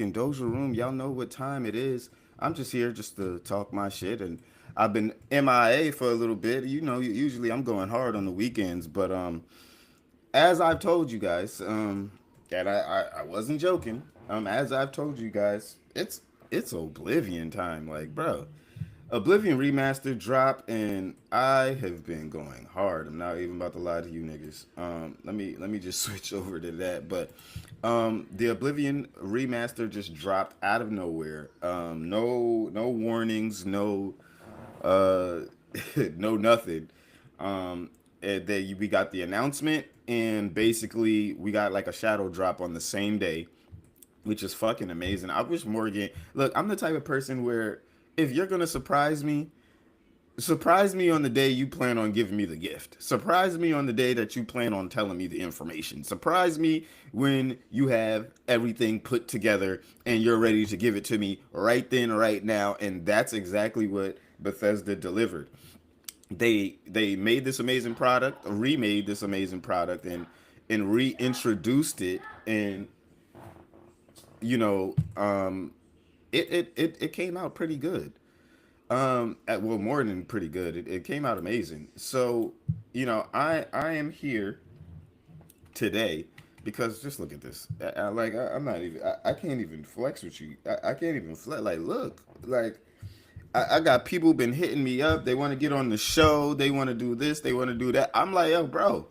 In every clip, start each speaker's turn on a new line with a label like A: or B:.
A: in Doja room. Y'all know what time it is. I'm just here just to talk my shit, and I've been MIA for a little bit. You know, usually I'm going hard on the weekends, but as I've told you guys, that I wasn't joking. As I've told you guys, it's Oblivion time. Like, bro, Oblivion remastered drop, and I have been going hard. I'm not even about to lie to you niggas. Let me just switch over to that. But the Oblivion remaster just dropped out of nowhere. No warnings, no uh, no nothing. And then we got the announcement, and basically we got like a shadow drop on the same day, which is fucking amazing. I wish Morgan. Look, I'm the type of person where if you're gonna surprise me on the day you plan on giving me the gift. Surprise me on the day that you plan on telling me the information. Surprise me when you have everything put together and you're ready to give it to me right then, right now. And that's exactly what Bethesda delivered. They made this amazing product, remade this amazing product, and reintroduced it, and you know, it came out pretty good. Well, more than pretty good. It came out amazing. So, I am here today because just look at this. I'm not even. I can't even flex with you. I can't even flex. Like, look, like I got people been hitting me up. They want to get on the show. They want to do this. They want to do that. I'm like, yo, bro.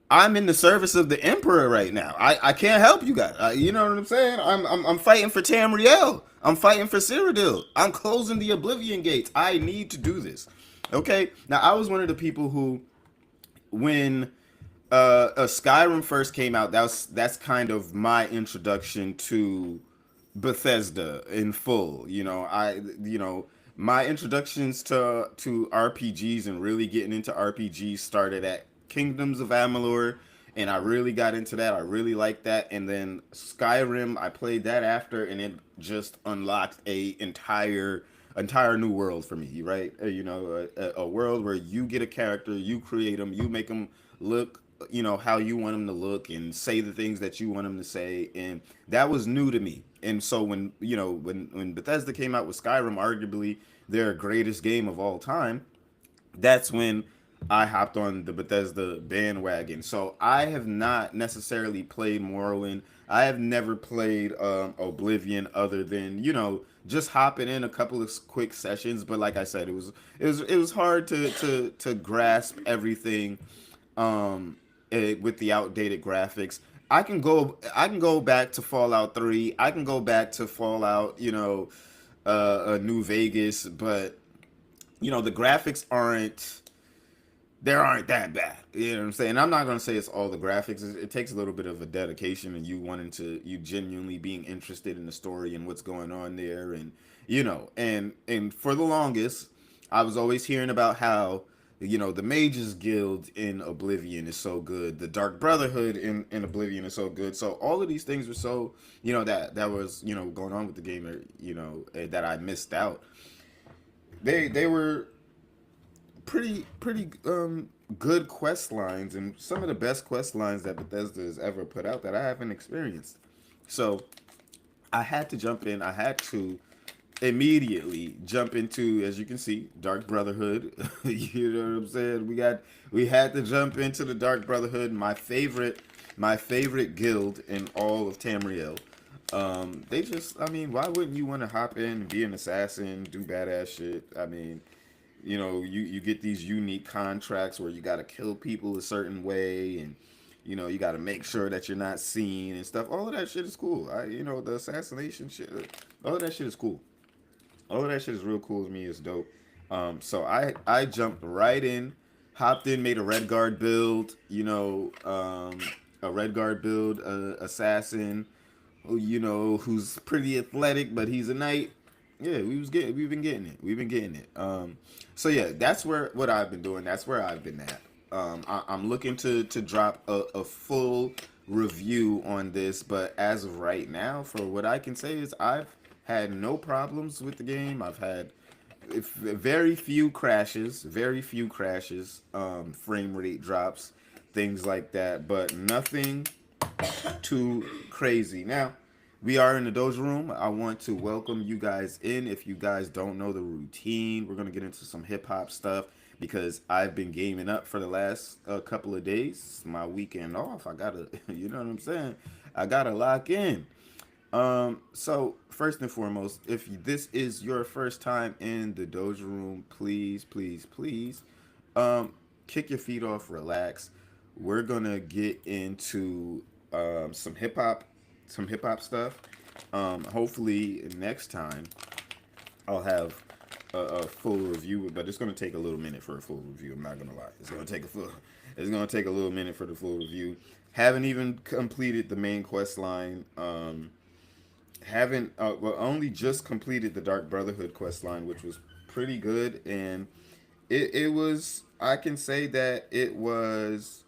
A: I'm in the service of the emperor right now. I can't help you guys. You know what I'm saying? I'm fighting for Tamriel. I'm fighting for Cyrodiil. I'm closing the Oblivion gates. I need to do this. Okay. Now I was one of the people who, when Skyrim first came out, that's kind of my introduction to Bethesda in full. My introductions to RPGs and really getting into RPGs started at Kingdoms of Amalur, and I really got into that. I really liked that, and then Skyrim, I played that after, and it just unlocked a entire new world for me. Right, a world where you get a character, you create them, you make them look how you want them to look and say the things that you want them to say, and that was new to me. And so when Bethesda came out with Skyrim, arguably their greatest game of all time, that's when I hopped on the Bethesda bandwagon. So I have not necessarily played Morrowind. I have never played Oblivion, other than just hopping in a couple of quick sessions. But like I said, it was hard to grasp everything, with the outdated graphics. I can go back to Fallout 3. I can go back to Fallout, New Vegas, but the graphics aren't that bad. You know what I'm saying? I'm not gonna say it's all the graphics. It takes a little bit of a dedication, and you genuinely being interested in the story and what's going on there, and and for the longest, I was always hearing about how the Mages Guild in Oblivion is so good, the Dark Brotherhood in Oblivion is so good. So all of these things were so that was going on with the game, that I missed out. They were pretty good quest lines, and some of the best quest lines that Bethesda has ever put out that I haven't experienced. So I had to jump in. I had to immediately jump into, as you can see, Dark Brotherhood. You know what I'm saying? We had to jump into the Dark Brotherhood, my favorite guild in all of Tamriel. I mean, why wouldn't you want to hop in, be an assassin, do badass shit? I mean, you get these unique contracts where you got to kill people a certain way, and you got to make sure that you're not seen and stuff. All of that shit is cool. The assassination shit, all of that shit is cool. All of that shit is real cool to me. It's dope. So I jumped right in, hopped in, made a red guard build. A red guard build, assassin, who's pretty athletic, but he's a knight. Yeah, we've been getting it. We've been getting it. So yeah, that's what I've been doing. That's where I've been at. I'm looking to drop a full review on this, but as of right now, for what I can say is I've had no problems with the game. I've had very few crashes, frame rate drops, things like that, but nothing too crazy. Now, We are in the Doja room. I want to welcome you guys in. If you guys don't know the routine, we're gonna get into some hip hop stuff because I've been gaming up for the last couple of days. My weekend off. I gotta, you know what I'm saying? I gotta lock in. So first and foremost, if this is your first time in the Doja room, please, please, please, um, kick your feet off, relax. We're gonna get into some hip hop stuff. Hopefully next time I'll have a full review, but it's gonna take a little minute for a full review. I'm not gonna lie. It's gonna take a little minute for the full review. Haven't even completed the main quest line. Haven't well, only just completed the Dark Brotherhood quest line, which was pretty good, and it was. I can say that it was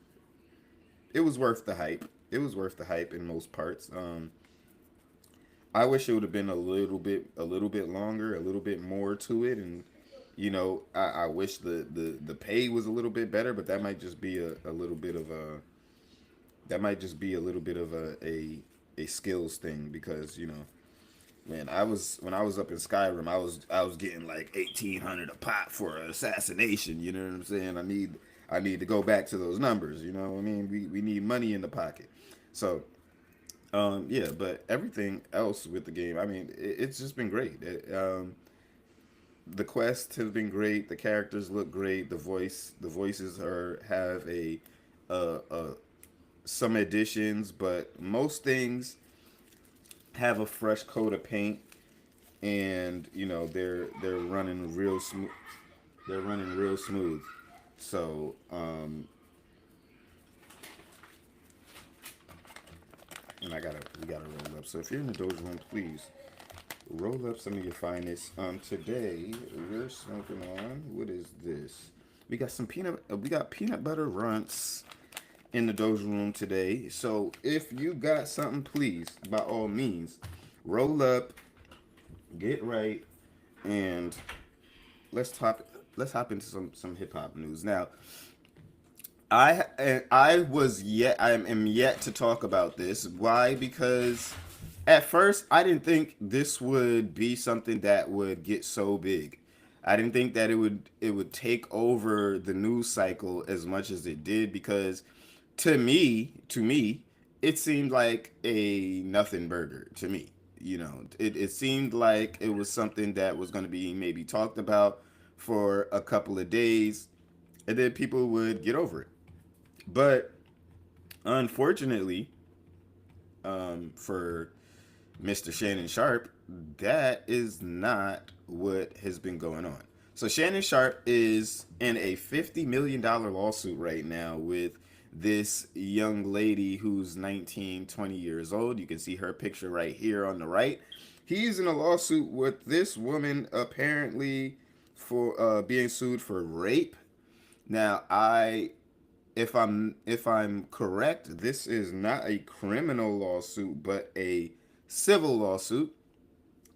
A: worth the hype. It was worth the hype in most parts. I wish it would have been a little bit longer, a little bit more to it, and I wish the pay was a little bit better, but that might just be a little bit of a that might just be a little bit of a skills thing because man, I was when I was up in Skyrim, I was getting like 1,800 a pop for an assassination. You know what I'm saying? I need to go back to those numbers. You know what I mean? We need money in the pocket. So yeah, but everything else with the game, I mean, it's just been great. The quest has been great. The characters look great. The voices are have a some additions, but most things have a fresh coat of paint, and they're running real smooth. They're running real smooth. So and we gotta roll up. So if you're in the Doja room, please roll up some of your finest. Today we're smoking on, what is this? We got some we got peanut butter runts in the Doja room today. So if you got something, please, by all means, roll up, get right, and let's hop let's hop into some hip hop news. Now, I am yet to talk about this. Why? Because at first I didn't think this would be something that would get so big. I didn't think that it would take over the news cycle as much as it did because to me, it seemed like a nothing burger to me. It seemed like it was something that was going to be maybe talked about for a couple of days and then people would get over it. But unfortunately, for Mr. Shannon Sharp, that is not what has been going on. So Shannon Sharp is in a $50 million lawsuit right now with this young lady who's 19, 20 years old. You can see her picture right here on the right. He's in a lawsuit with this woman apparently for being sued for rape. Now, if I'm correct, this is not a criminal lawsuit, but a civil lawsuit,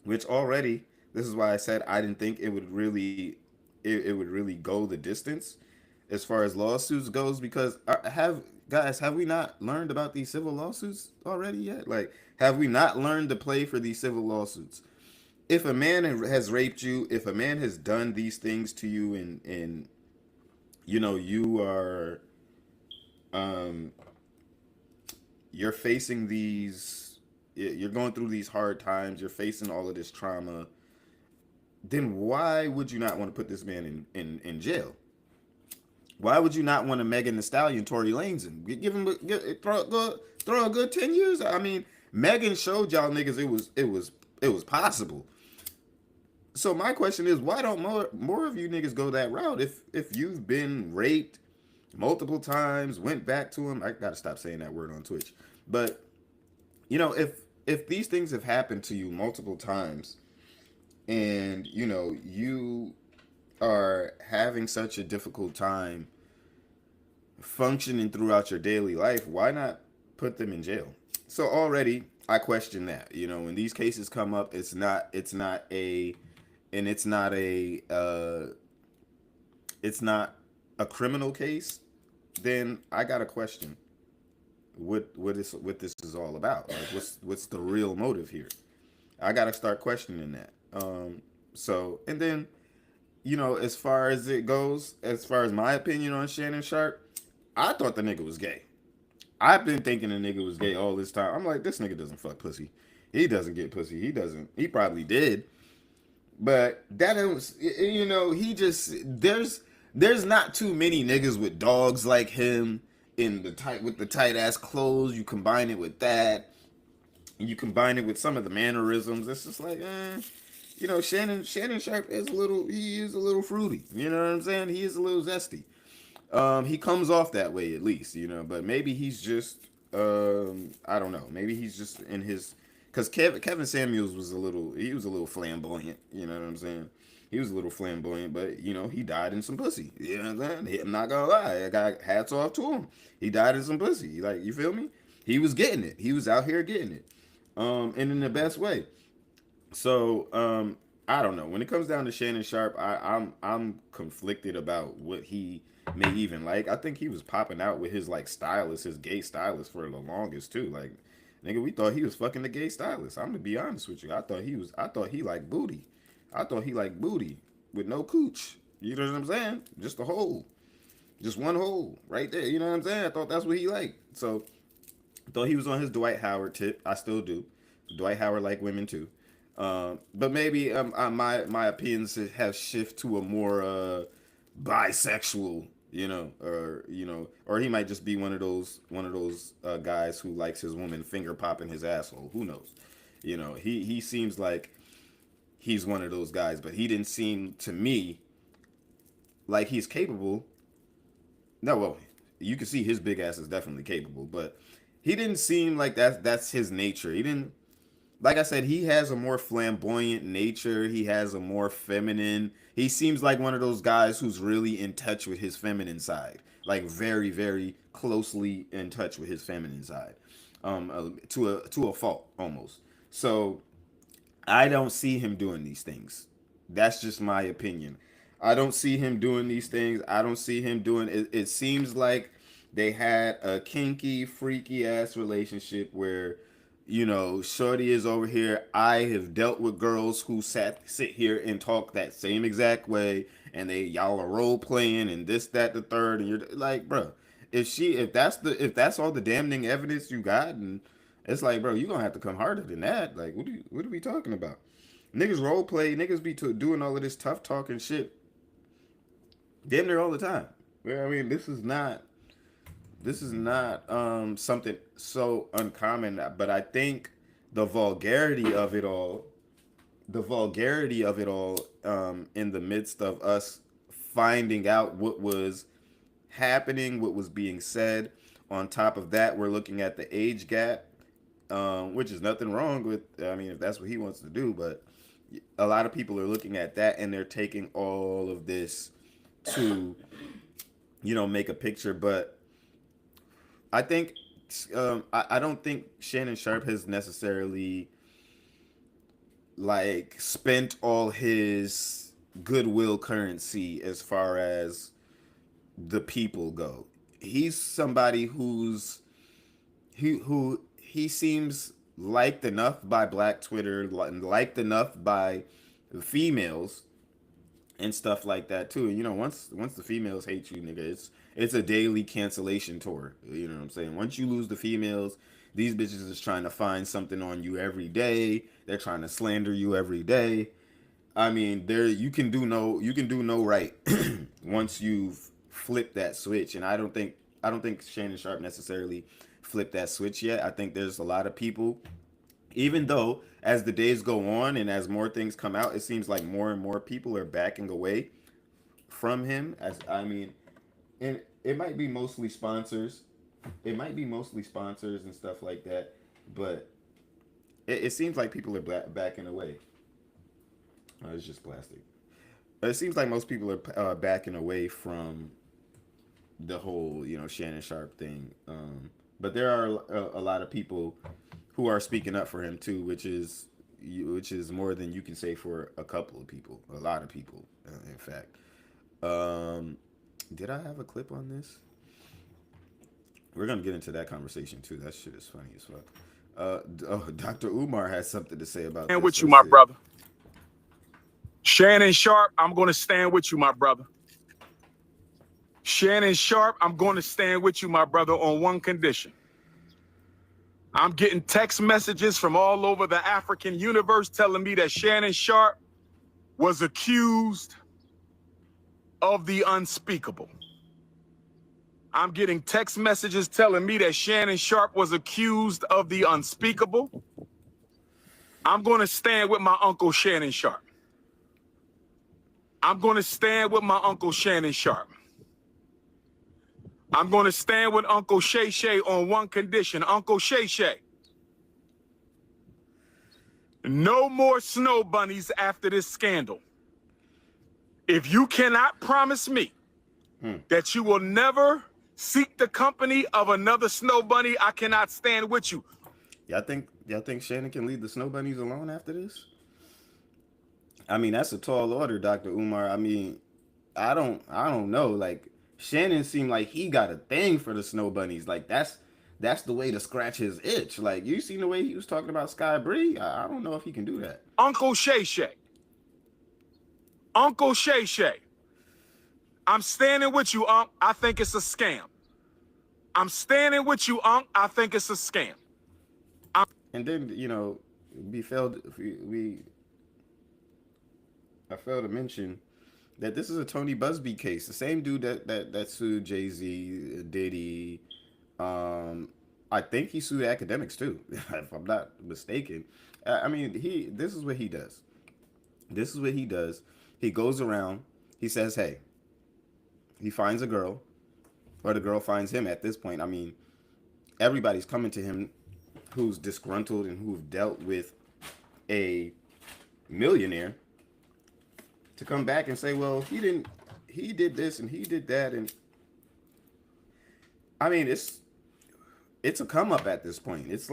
A: which already this is why I said I didn't think it would really go the distance as far as lawsuits goes because have we not learned about these civil lawsuits already yet? Like, have we not learned to play for these civil lawsuits? If a man has raped you, if a man has done these things to you, and you are um you're facing these you're going through these hard times, you're facing all of this trauma, then why would you not want to put this man in jail? Why would you not want to Megan Thee Stallion Tory Lanez and give him throw a good 10 years? I mean, Megan showed y'all niggas it was possible. So my question is, why don't more of you niggas go that route? If you've been raped multiple times, went back to him. I gotta stop saying that word on Twitch. But if these things have happened to you multiple times, and you are having such a difficult time functioning throughout your daily life, why not put them in jail? So already I question that. When these cases come up, it's not a criminal case, then I got a question. what this is all about. Like, what's the real motive here? I gotta start questioning that. So and then as far as it goes, as far as my opinion on Shannon Sharp, I thought the nigga was gay. I've been thinking the nigga was gay all this time. I'm like, this nigga doesn't fuck pussy. He doesn't get pussy. He doesn't. He probably did, but that was, he just there's not too many niggas with dogs like him in the tight with the tight ass clothes. You combine it with that, and you combine it with some of the mannerisms. It's just like, Shannon Sharp is he is a little fruity. You know what I'm saying? He is a little zesty. He comes off that way at least, but maybe he's just I don't know. Maybe he's just in his because Kevin Samuels he was a little flamboyant, you know what I'm saying? He was a little flamboyant, but he died in some pussy. You know what I'm saying? I'm not gonna lie. I got hats off to him. He died in some pussy. Like, you feel me? He was getting it. He was out here getting it. And in the best way. So, I don't know. When it comes down to Shannon Sharp, I'm conflicted about what he may even like. I think he was popping out with his like stylist, his gay stylist for the longest too. Like, nigga, we thought he was fucking the gay stylist. I'm gonna be honest with you. I thought he liked booty. I thought he liked booty with no cooch. You know what I'm saying? Just a hole. Just one hole right there. You know what I'm saying? I thought that's what he liked. So I thought he was on his Dwight Howard tip. I still do. Dwight Howard like women too. But maybe my opinions have shift to a more bisexual, or he might just be one of those guys who likes his woman finger popping his asshole. Who knows? He seems like he's one of those guys, but he didn't seem to me like he's capable. No, well, you can see his big ass is definitely capable, but he didn't seem like that's his nature. He didn't like I said, he has a more flamboyant nature. He has a more feminine. He seems like one of those guys who's really in touch with his feminine side, like very, very closely in touch with his feminine side, to a fault almost. So I don't see him doing these things. That's just my opinion. I don't see him doing these things. I don't see him doing it. It seems like they had a kinky, freaky ass relationship where, Shorty is over here. I have dealt with girls who sit here and talk that same exact way, and y'all are role playing and this, that, the third, and you're like, bro, if that's all the damning evidence you got, and it's like, bro, you gonna have to come harder than that. Like, what are we talking about? Niggas role play, niggas be doing all of this tough talking shit damn near all the time. Yeah, I mean, this is not something so uncommon, but I think the vulgarity of it all, in the midst of us finding out what was happening, what was being said. On top of that, we're looking at the age gap, which is nothing wrong with. I mean, if that's what he wants to do, but a lot of people are looking at that and they're taking all of this to, make a picture. But I think, I don't think Shannon Sharp has necessarily like spent all his goodwill currency as far as the people go. He's somebody who seems liked enough by Black Twitter, liked enough by the females and stuff like that too. Once the females hate you, nigga, it's a daily cancellation tour. You know what I'm saying? Once you lose the females, these bitches is trying to find something on you every day. They're trying to slander you every day. I mean, you can do no right once you've flipped that switch. And I don't think Shannon Sharp necessarily flipped that switch yet. I think there's a lot of people, even though as the days go on and as more things come out, it seems like more and more people are backing away from him. As I mean, and it might be mostly sponsors. It might be mostly sponsors and stuff like that, but it seems like people are backing away. Oh, it's just plastic. It seems like most people are backing away from the whole, Shannon Sharp thing. But there are a lot of people who are speaking up for him too, which is more than you can say for a couple of people, a lot of people, in fact. Did I have a clip on this? We're gonna get into that conversation too. That shit is funny as fuck. Dr. Umar has something to say about
B: Stand
A: this.
B: with you,
A: Let's
B: my
A: see.
B: brother. Shannon Sharp, I'm going to stand with you, my brother. Shannon Sharp, I'm going to stand with you, my brother, on one condition. I'm getting text messages from all over the African universe telling me that Shannon Sharp was accused of the unspeakable. I'm getting text messages telling me that Shannon Sharp was accused of the unspeakable. I'm going to stand with my uncle Shannon Sharp. I'm going to stand with my uncle Shannon Sharp. I'm going to stand with Uncle Shay Shay on one condition. Uncle Shay Shay, no more snow bunnies after this scandal. If you cannot promise me that you will never seek the company of another snow bunny, I cannot stand with you.
A: Y'all think Shannon can leave the Snow Bunnies alone after this? I mean, that's a tall order, Dr. Umar. I mean, I don't know. Like Shannon seemed like he got a thing for the Snow Bunnies. Like that's the way to scratch his itch. Like you seen the way he was talking about Sky Bree? I don't know if he can do that.
B: Uncle Shay Shay. Uncle Shay Shay. I'm standing with you, Unc. I think it's a scam. I'm standing with you, Unc. I think it's a scam.
A: And then we failed. We I failed to mention that this is a Tony Busby case. The same dude that sued Jay Z, Diddy. Um, I think he sued academics too, if I'm not mistaken. I mean, he. This is what he does. This is what he does. He goes around. He says, "Hey." He finds a girl, or the girl finds him. At this point, I mean, everybody's coming to him who's disgruntled and who've dealt with a millionaire to come back and say, well, he did this and he did that. And I mean, it's a come up at this point. Once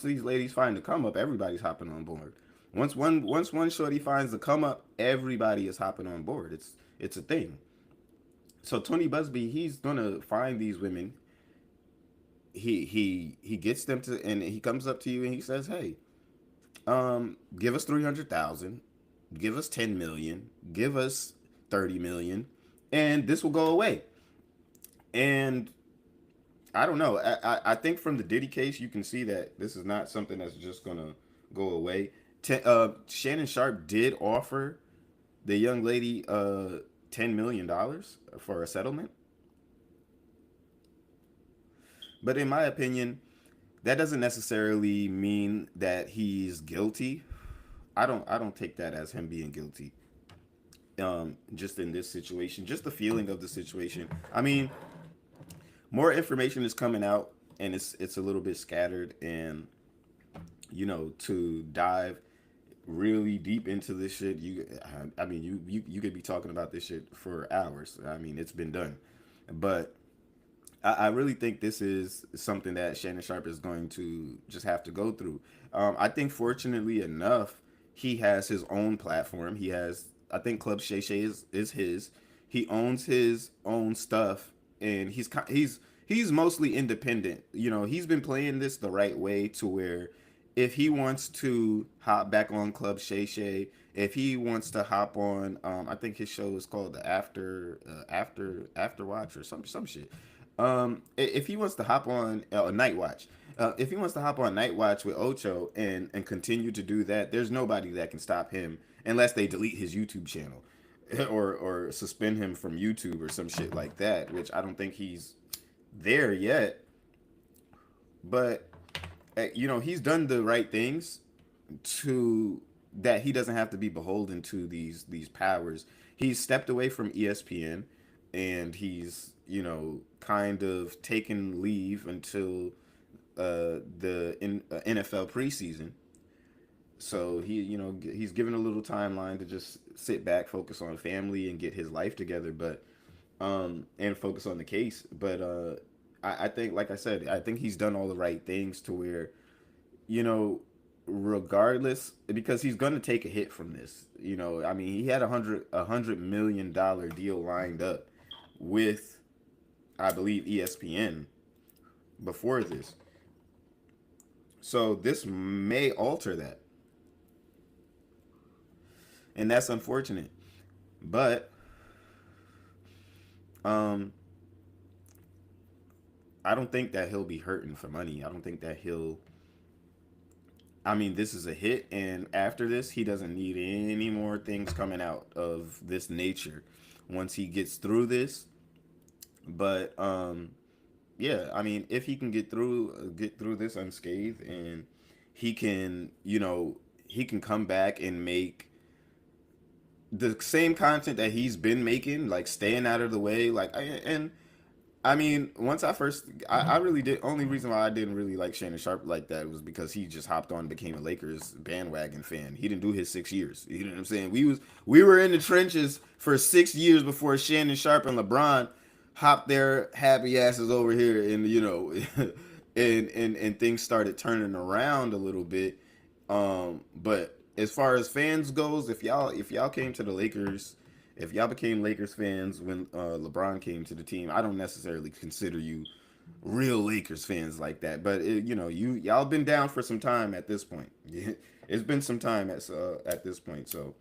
A: these ladies find the come up, everybody's hopping on board. Once one shorty finds the come up, everybody is hopping on board. It's a thing. So Tony Busby, he's gonna find these women. He gets them to, and he comes up to you and he says, hey, give us 300,000, give us 10 million, give us 30 million, and this will go away. And I don't know. I think from the Diddy case, you can see that this is not something that's just gonna go away. Shannon Sharp did offer the young lady $10 million for a settlement, but in my opinion, that doesn't necessarily mean that he's guilty. I don't take that as him being guilty. Just in this situation, just the feeling of the situation. I mean, more information is coming out, and it's a little bit scattered, and to dive really deep into this shit, I mean, you could be talking about this shit for hours. I mean, it's been done, but I really think this is something that Shannon Sharp is going to just have to go through. I think, fortunately enough, he has his own platform. He has, I think, Club Shay Shay is his. He owns his own stuff, and he's mostly independent. He's been playing this the right way to where if he wants to hop back on Club Shay Shay, if he wants to hop on, I think his show is called the After Watch or some shit. If he wants to hop on Night Watch, if he wants to hop on Night Watch with Ocho and continue to do that, there's nobody that can stop him unless they delete his YouTube channel or suspend him from YouTube or some shit like that, which I don't think he's there yet. But he's done the right things to that he doesn't have to be beholden to these powers. He's stepped away from ESPN, and he's kind of taken leave until the NFL preseason. So he's given a little timeline to just sit back, focus on family, and get his life together, but and focus on the case. But I think, like I said, I think he's done all the right things to where, regardless, because he's gonna take a hit from this. I mean, he had a $100 million deal lined up with, I believe ESPN before this. So this may alter that, and that's unfortunate. But um, I don't think that he'll be hurting for money. I don't think that he'll. I mean, this is a hit, and after this, he doesn't need any more things coming out of this nature once he gets through this. But yeah, I mean, if he can get through this unscathed, and he can, he can come back and make the same content that he's been making, like staying out of the way, and I mean, once I really did. Only reason why I didn't really like Shannon Sharp like that was because he just hopped on and became a Lakers bandwagon fan. He didn't do his 6 years. You know what I'm saying? We were in the trenches for 6 years before Shannon Sharp and LeBron hopped their happy asses over here, and and things started turning around a little bit. But as far as fans goes, if y'all came to the Lakers, if y'all became Lakers fans when LeBron came to the team, I don't necessarily consider you real Lakers fans like that. But y'all been down for some time at this point. It's been some time at this point. So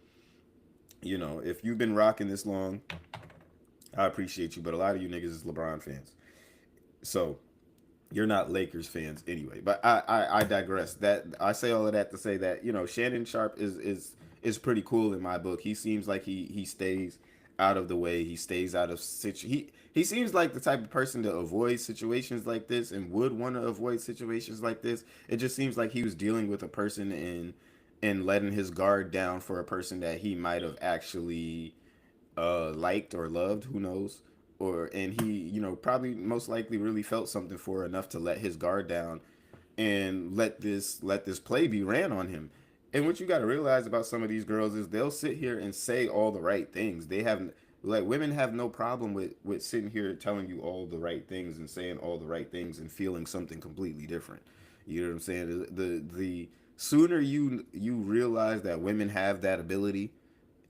A: if you've been rocking this long, I appreciate you. But a lot of you niggas is LeBron fans. So you're not Lakers fans anyway. But I digress. That I say all of that to say that Shannon Sharp is pretty cool in my book. He seems like he stays out of the way. He stays out of he seems like the type of person to avoid situations like this and would want to avoid situations like this. It just seems like he was dealing with a person and letting his guard down for a person that he might have actually liked or loved, who knows, or and he probably most likely really felt something for her enough to let his guard down and let this play be ran on him. And what you got to realize about some of these girls is they'll sit here and say all the right things. They have like women have no problem with sitting here telling you all the right things and saying all the right things and feeling something completely different. You know what I'm saying? The sooner you realize that women have that ability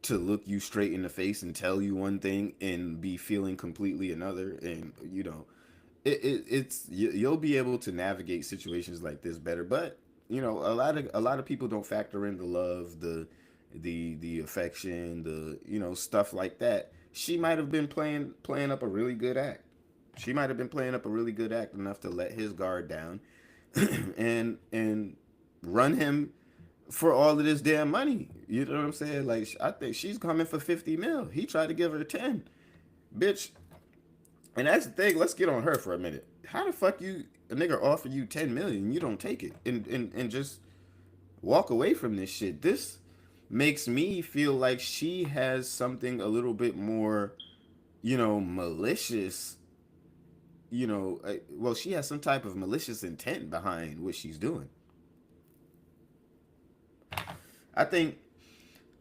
A: to look you straight in the face and tell you one thing and be feeling completely another, and you'll be able to navigate situations like this better. But a lot of people don't factor in the love, the affection, the stuff like that. She might have been playing up a really good act. She might have been playing up a really good act enough to let his guard down and run him for all of this damn money. You know what I'm saying? Like, I think she's coming for 50 mil. He tried to give her 10. Bitch. And that's the thing. Let's get on her for a minute. How the fuck a nigga offer you 10 million and you don't take it and just walk away from this shit? This makes me feel like she has something a little bit more, malicious. Well, she has some type of malicious intent behind what she's doing. I think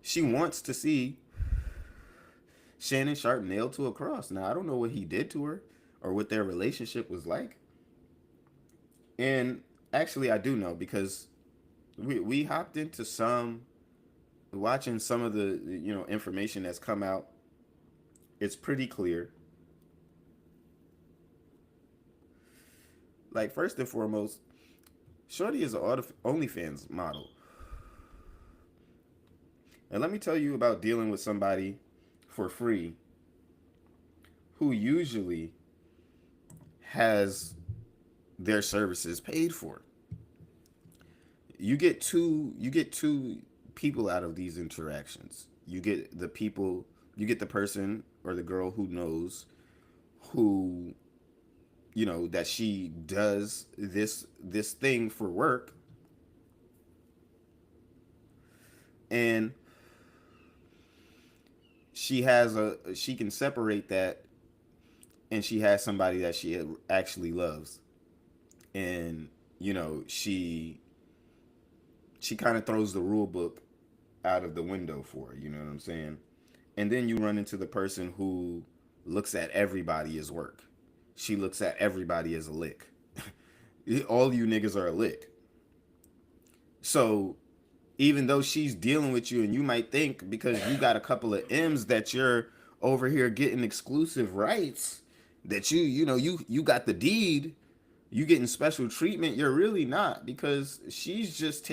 A: she wants to see Shannon Sharp nailed to a cross. Now, I don't know what he did to her or what their relationship was like. And actually, I do know because we hopped into watching some of the information that's come out. It's pretty clear. Like, first and foremost, Shorty is an OnlyFans model. And let me tell you about dealing with somebody for free who usually has their services paid for. You get two people out of these interactions. You get the person or the girl who knows who that she does this thing for work, and she can separate that, and she has somebody that she actually loves, and she kind of throws the rule book out of the window for her, you know what I'm saying? And then you run into the person who looks at everybody as work. She looks at everybody as a lick. All you niggas are a lick. So even though she's dealing with you, and you might think because you got a couple of M's that you're over here getting exclusive rights, that you got the deed, you getting special treatment. You're really not, because she's just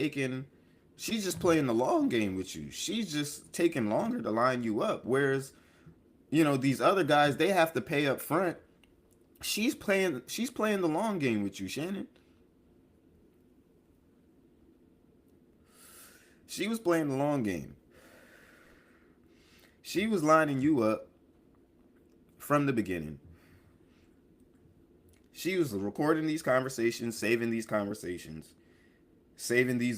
A: playing the long game with you. She's just taking longer to line you up. Whereas, these other guys, they have to pay up front. She's playing the long game with you, Shannon. She was playing the long game. She was lining you up from the beginning. She was recording these conversations, saving these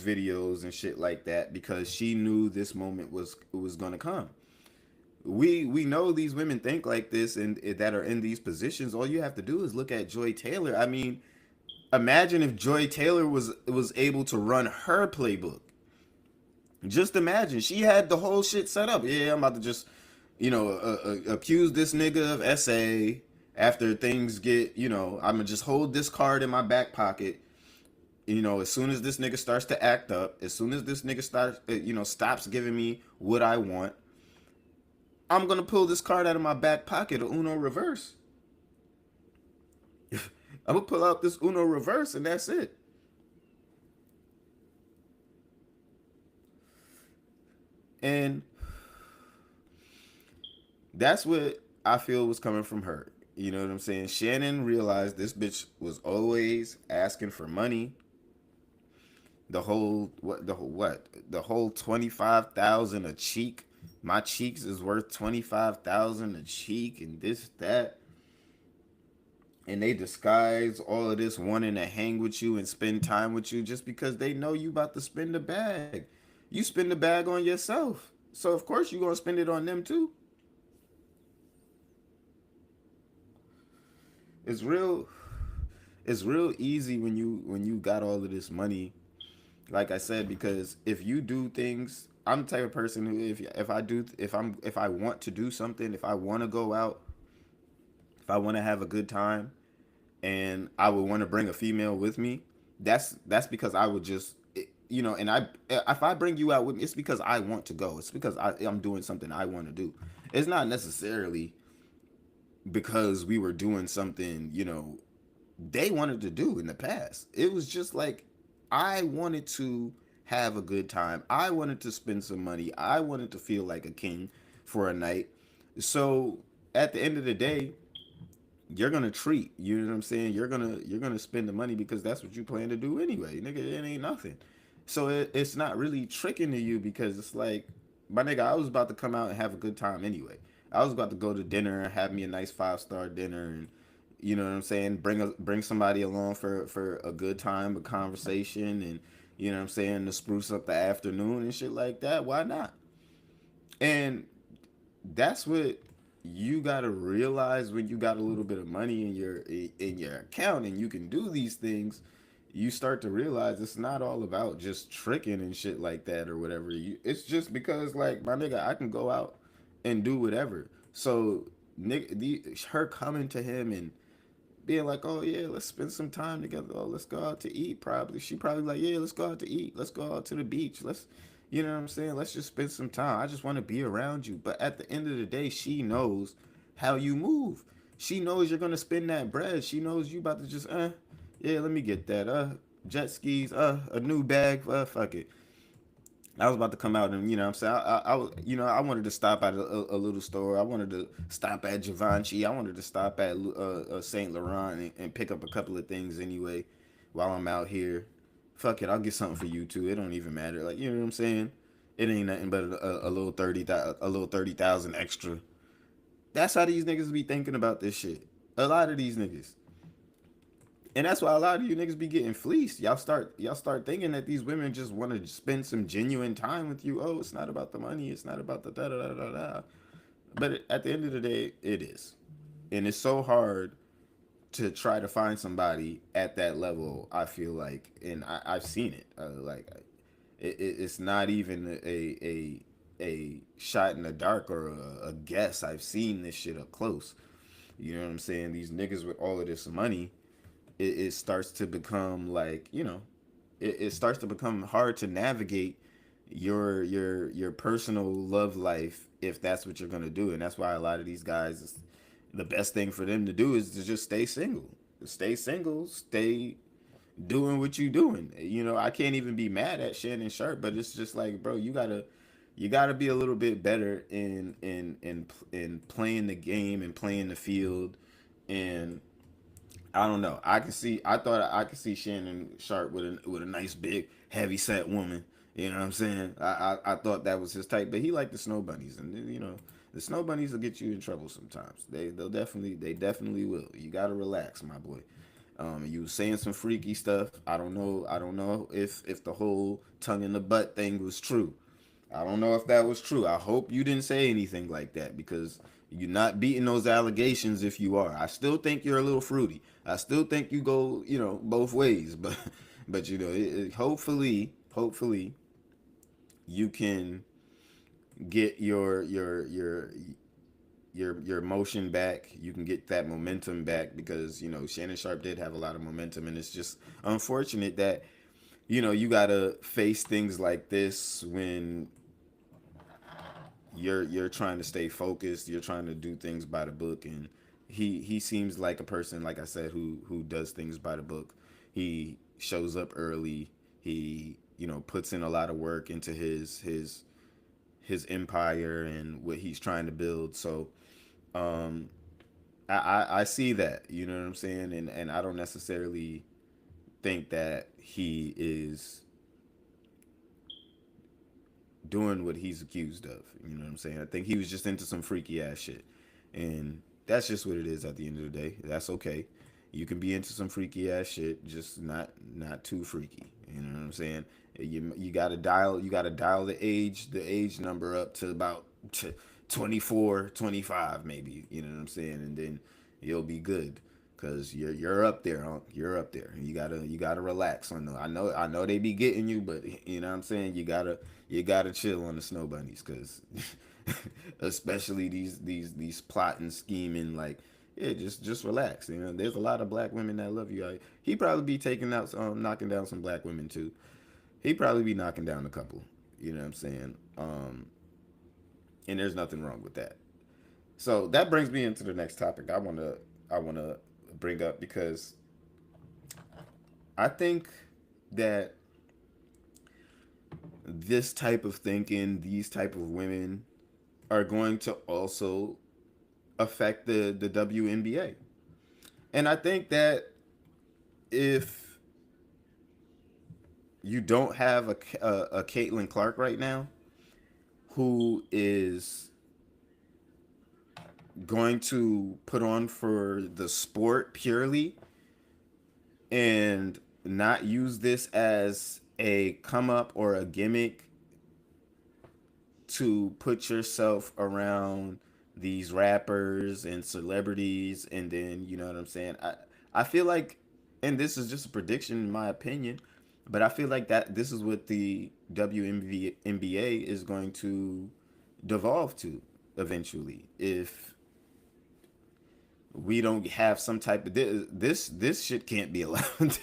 A: videos and shit like that, because she knew this moment was gonna come. We know these women think like this, and that are in these positions. All you have to do is look at Joy Taylor. I mean, imagine if Joy Taylor was able to run her playbook. Just imagine, she had the whole shit set up. Yeah, I'm about to just, accuse this nigga of SA. After things get, I'm gonna just hold this card in my back pocket. As soon as this nigga starts to act up, as soon as this nigga stops giving me what I want, I'm gonna pull this card out of my back pocket, a Uno reverse. I'm gonna pull out this Uno reverse, and that's it. And that's what I feel was coming from her. You know what I'm saying? Shannon realized this bitch was always asking for money. The whole 25,000 a cheek. My cheeks is worth 25,000 a cheek, and this that. And they disguise all of this wanting to hang with you and spend time with you just because they know you about to spend the bag. You spend the bag on yourself, so of course you gonna spend it on them too. It's real. It's real easy when you got all of this money. Like I said, because if you do things, I'm the type of person who, if I want to do something, if I want to go out, if I want to have a good time, and I would want to bring a female with me, that's because I would just, and if I bring you out with me, it's because I want to go. It's because I'm doing something I want to do. It's not necessarily because we were doing something, they wanted to do in the past. It was just like, I wanted to have a good time. I wanted to spend some money. I wanted to feel like a king for a night. So at the end of the day, you're gonna treat. You know what I'm saying? You're gonna spend the money because that's what you plan to do anyway, nigga. It ain't nothing. So it's not really tricking to you, because it's like, my nigga, I was about to come out and have a good time anyway. I was about to go to dinner and have me a nice 5-star dinner, and you know what I'm saying, bring somebody along for a good time, a conversation, and you know what I'm saying, to spruce up the afternoon and shit like that. Why not? And that's what you gotta realize when you got a little bit of money in your account and you can do these things. You start to realize it's not all about just tricking and shit like that or whatever. It's just because, like, my nigga, I can go out and do whatever. So her coming to him and being like, oh yeah, let's spend some time together. Oh, let's go out to eat. She probably like, yeah, let's go out to eat. Let's go out to the beach. You know what I'm saying? Let's just spend some time. I just want to be around you. But at the end of the day, she knows how you move. She knows you're gonna spend that bread. She knows you about to just, yeah, let me get that. Jet skis. A new bag. Fuck it. I was about to come out and, what I'm saying, I wanted to stop at a little store. I wanted to stop at Givenchy. I wanted to stop at Saint Laurent and pick up a couple of things anyway while I'm out here. Fuck it, I'll get something for you too. It don't even matter. Like, you know what I'm saying? It ain't nothing but a little 30,000 extra. That's how these niggas be thinking about this shit. A lot of these niggas. And that's why a lot of you niggas be getting fleeced. Y'all start thinking that these women just want to spend some genuine time with you. Oh, it's not about the money. It's not about the da da da da da. But at the end of the day, it is. And it's so hard to try to find somebody at that level, I feel like. And I've seen it. It's not even a shot in the dark or a guess. I've seen this shit up close. You know what I'm saying? These niggas with all of this money, it starts to become like, it starts to become hard to navigate your personal love life if that's what you're gonna do. And that's why a lot of these guys The best thing for them to do is to just stay single, stay doing what you doing. You know, I can't even be mad at Shannon Sharp, but it's just like, bro, you gotta be a little bit better in playing the game and playing the field. And I don't know. I thought I could see Shannon Sharp with a nice big heavy set woman. You know what I'm saying? I thought that was his type, but he liked the snow bunnies, and you know the snow bunnies will get you in trouble sometimes. They definitely will. You gotta relax, my boy. You was saying some freaky stuff. I don't know if the whole tongue in the butt thing was true. I don't know if that was true. I hope you didn't say anything like that because you're not beating those allegations if you are. I still think you're a little fruity. I still think you go, you know, both ways. But you know, hopefully you can get your motion back. You can get that momentum back because you know Shannon Sharp did have a lot of momentum, and it's just unfortunate that you know you gotta face things like this when you're trying to stay focused. You're trying to do things by the book, and he seems like a person, like I said, who does things by the book. He shows up early. He you know puts in a lot of work into his empire and what he's trying to build. So um, I see that, you know what I'm saying, and I don't necessarily think that he is doing what he's accused of. You know what I'm saying? I think he was just into some freaky ass shit, and that's just what it is. At the end of the day, that's okay. You can be into some freaky ass shit, just not too freaky. You know what I'm saying? You gotta dial the age number up to about 24, 25 maybe. You know what I'm saying? And then you'll be good. Cause you're up there, huh? You're up there. You gotta relax on them. I know they be getting you, but you know what I'm saying. You gotta chill on the snow bunnies, cause especially these plotting, scheming, like yeah, just relax. You know, there's a lot of black women that love you. He probably be taking out, knocking down some black women too. He probably be knocking down a couple. You know what I'm saying? And there's nothing wrong with that. So that brings me into the next topic I wanna bring up because I think that this type of thinking, these type of women, are going to also affect the WNBA. And I think that if you don't have a Caitlin Clark right now, who is going to put on for the sport purely and not use this as a come up or a gimmick to put yourself around these rappers and celebrities, and then you know what I'm saying. I feel like, and this is just a prediction in my opinion, but I feel like that this is what the WNBA is going to devolve to eventually if we don't have some type of this shit can't be allowed.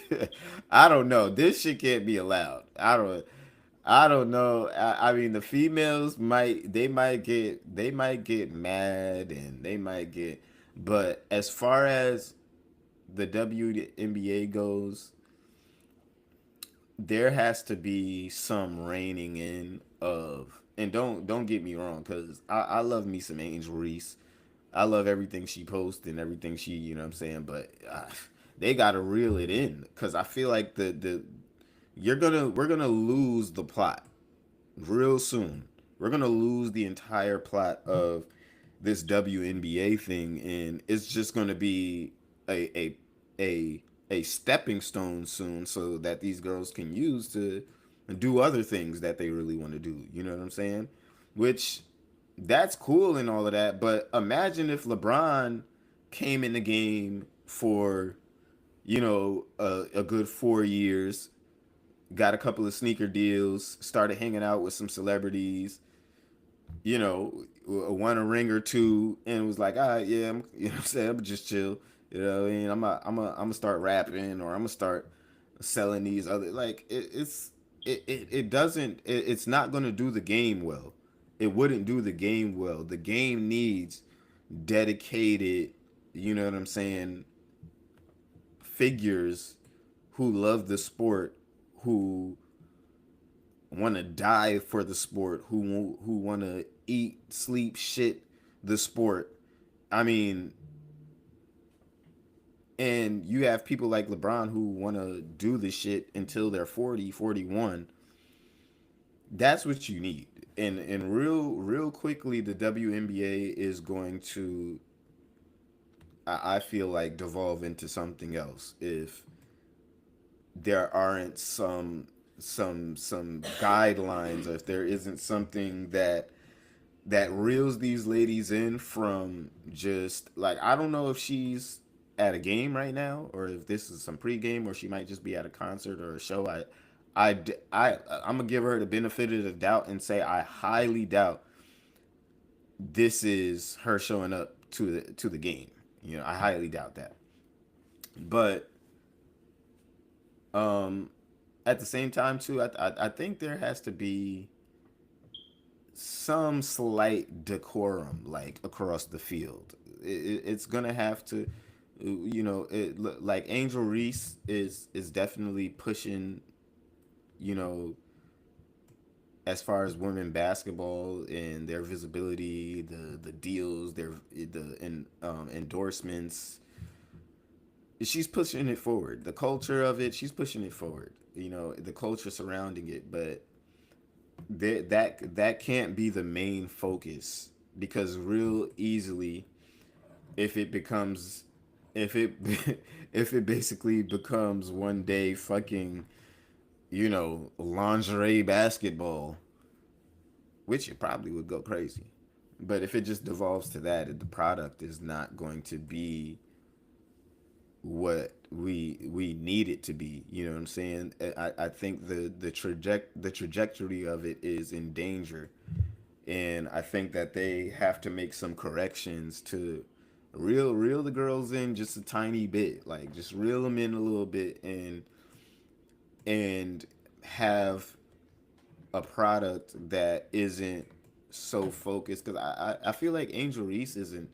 A: I don't know. This shit can't be allowed. I don't know. I mean, the females they might get mad and they might get, but as far as the WNBA goes, there has to be some reining in of, and don't get me wrong, because I love me some Angel Reese. I love everything she posts and everything she, you know what I'm saying, but they gotta reel it in because I feel like the we're gonna lose the plot real soon. We're gonna lose the entire plot of this WNBA thing, and it's just gonna be a a a a stepping stone soon, so that these girls can use to do other things that they really want to do. You know what I'm saying? Which that's cool and all of that, but imagine if LeBron came in the game for you know a good 4 years, got a couple of sneaker deals, started hanging out with some celebrities, you know, won a ring or two, and was like, all right, yeah, you know what I'm saying, I'm just chill. You know what I mean? I'm gonna start rapping, or I'm gonna start selling these other, like, it doesn't, it's not gonna do the game well. It wouldn't do the game well. The game needs dedicated, you know what I'm saying, figures who love the sport, who want to die for the sport, who want to eat, sleep, shit the sport. I mean, and you have people like LeBron who want to do the shit until they're 40, 41. That's what you need. And real quickly the WNBA is going to, I feel like, devolve into something else if there aren't some guidelines, or if there isn't something that reels these ladies in from just like, I don't know if she's at a game right now or if this is some pregame or she might just be at a concert or a show. I'm gonna give her the benefit of the doubt and say I highly doubt this is her showing up to the game. You know, I highly doubt that. But um, at the same time too, I think there has to be some slight decorum like across the field. It's gonna have to, you know, like Angel Reese is definitely pushing, you know, as far as women basketball and their visibility, the deals, endorsements. She's pushing it forward. The culture of it, she's pushing it forward. You know, the culture surrounding it, but that can't be the main focus because real easily, if it becomes, if it if it basically becomes one day fucking, you know, lingerie basketball, which it probably would go crazy. But if it just devolves to that, the product is not going to be what we need it to be. You know what I'm saying? I think the trajectory of it is in danger, and I think that they have to make some corrections to reel the girls in just a tiny bit, like just reel them in a little bit, and have a product that isn't so focused. Because I feel like Angel Reese isn't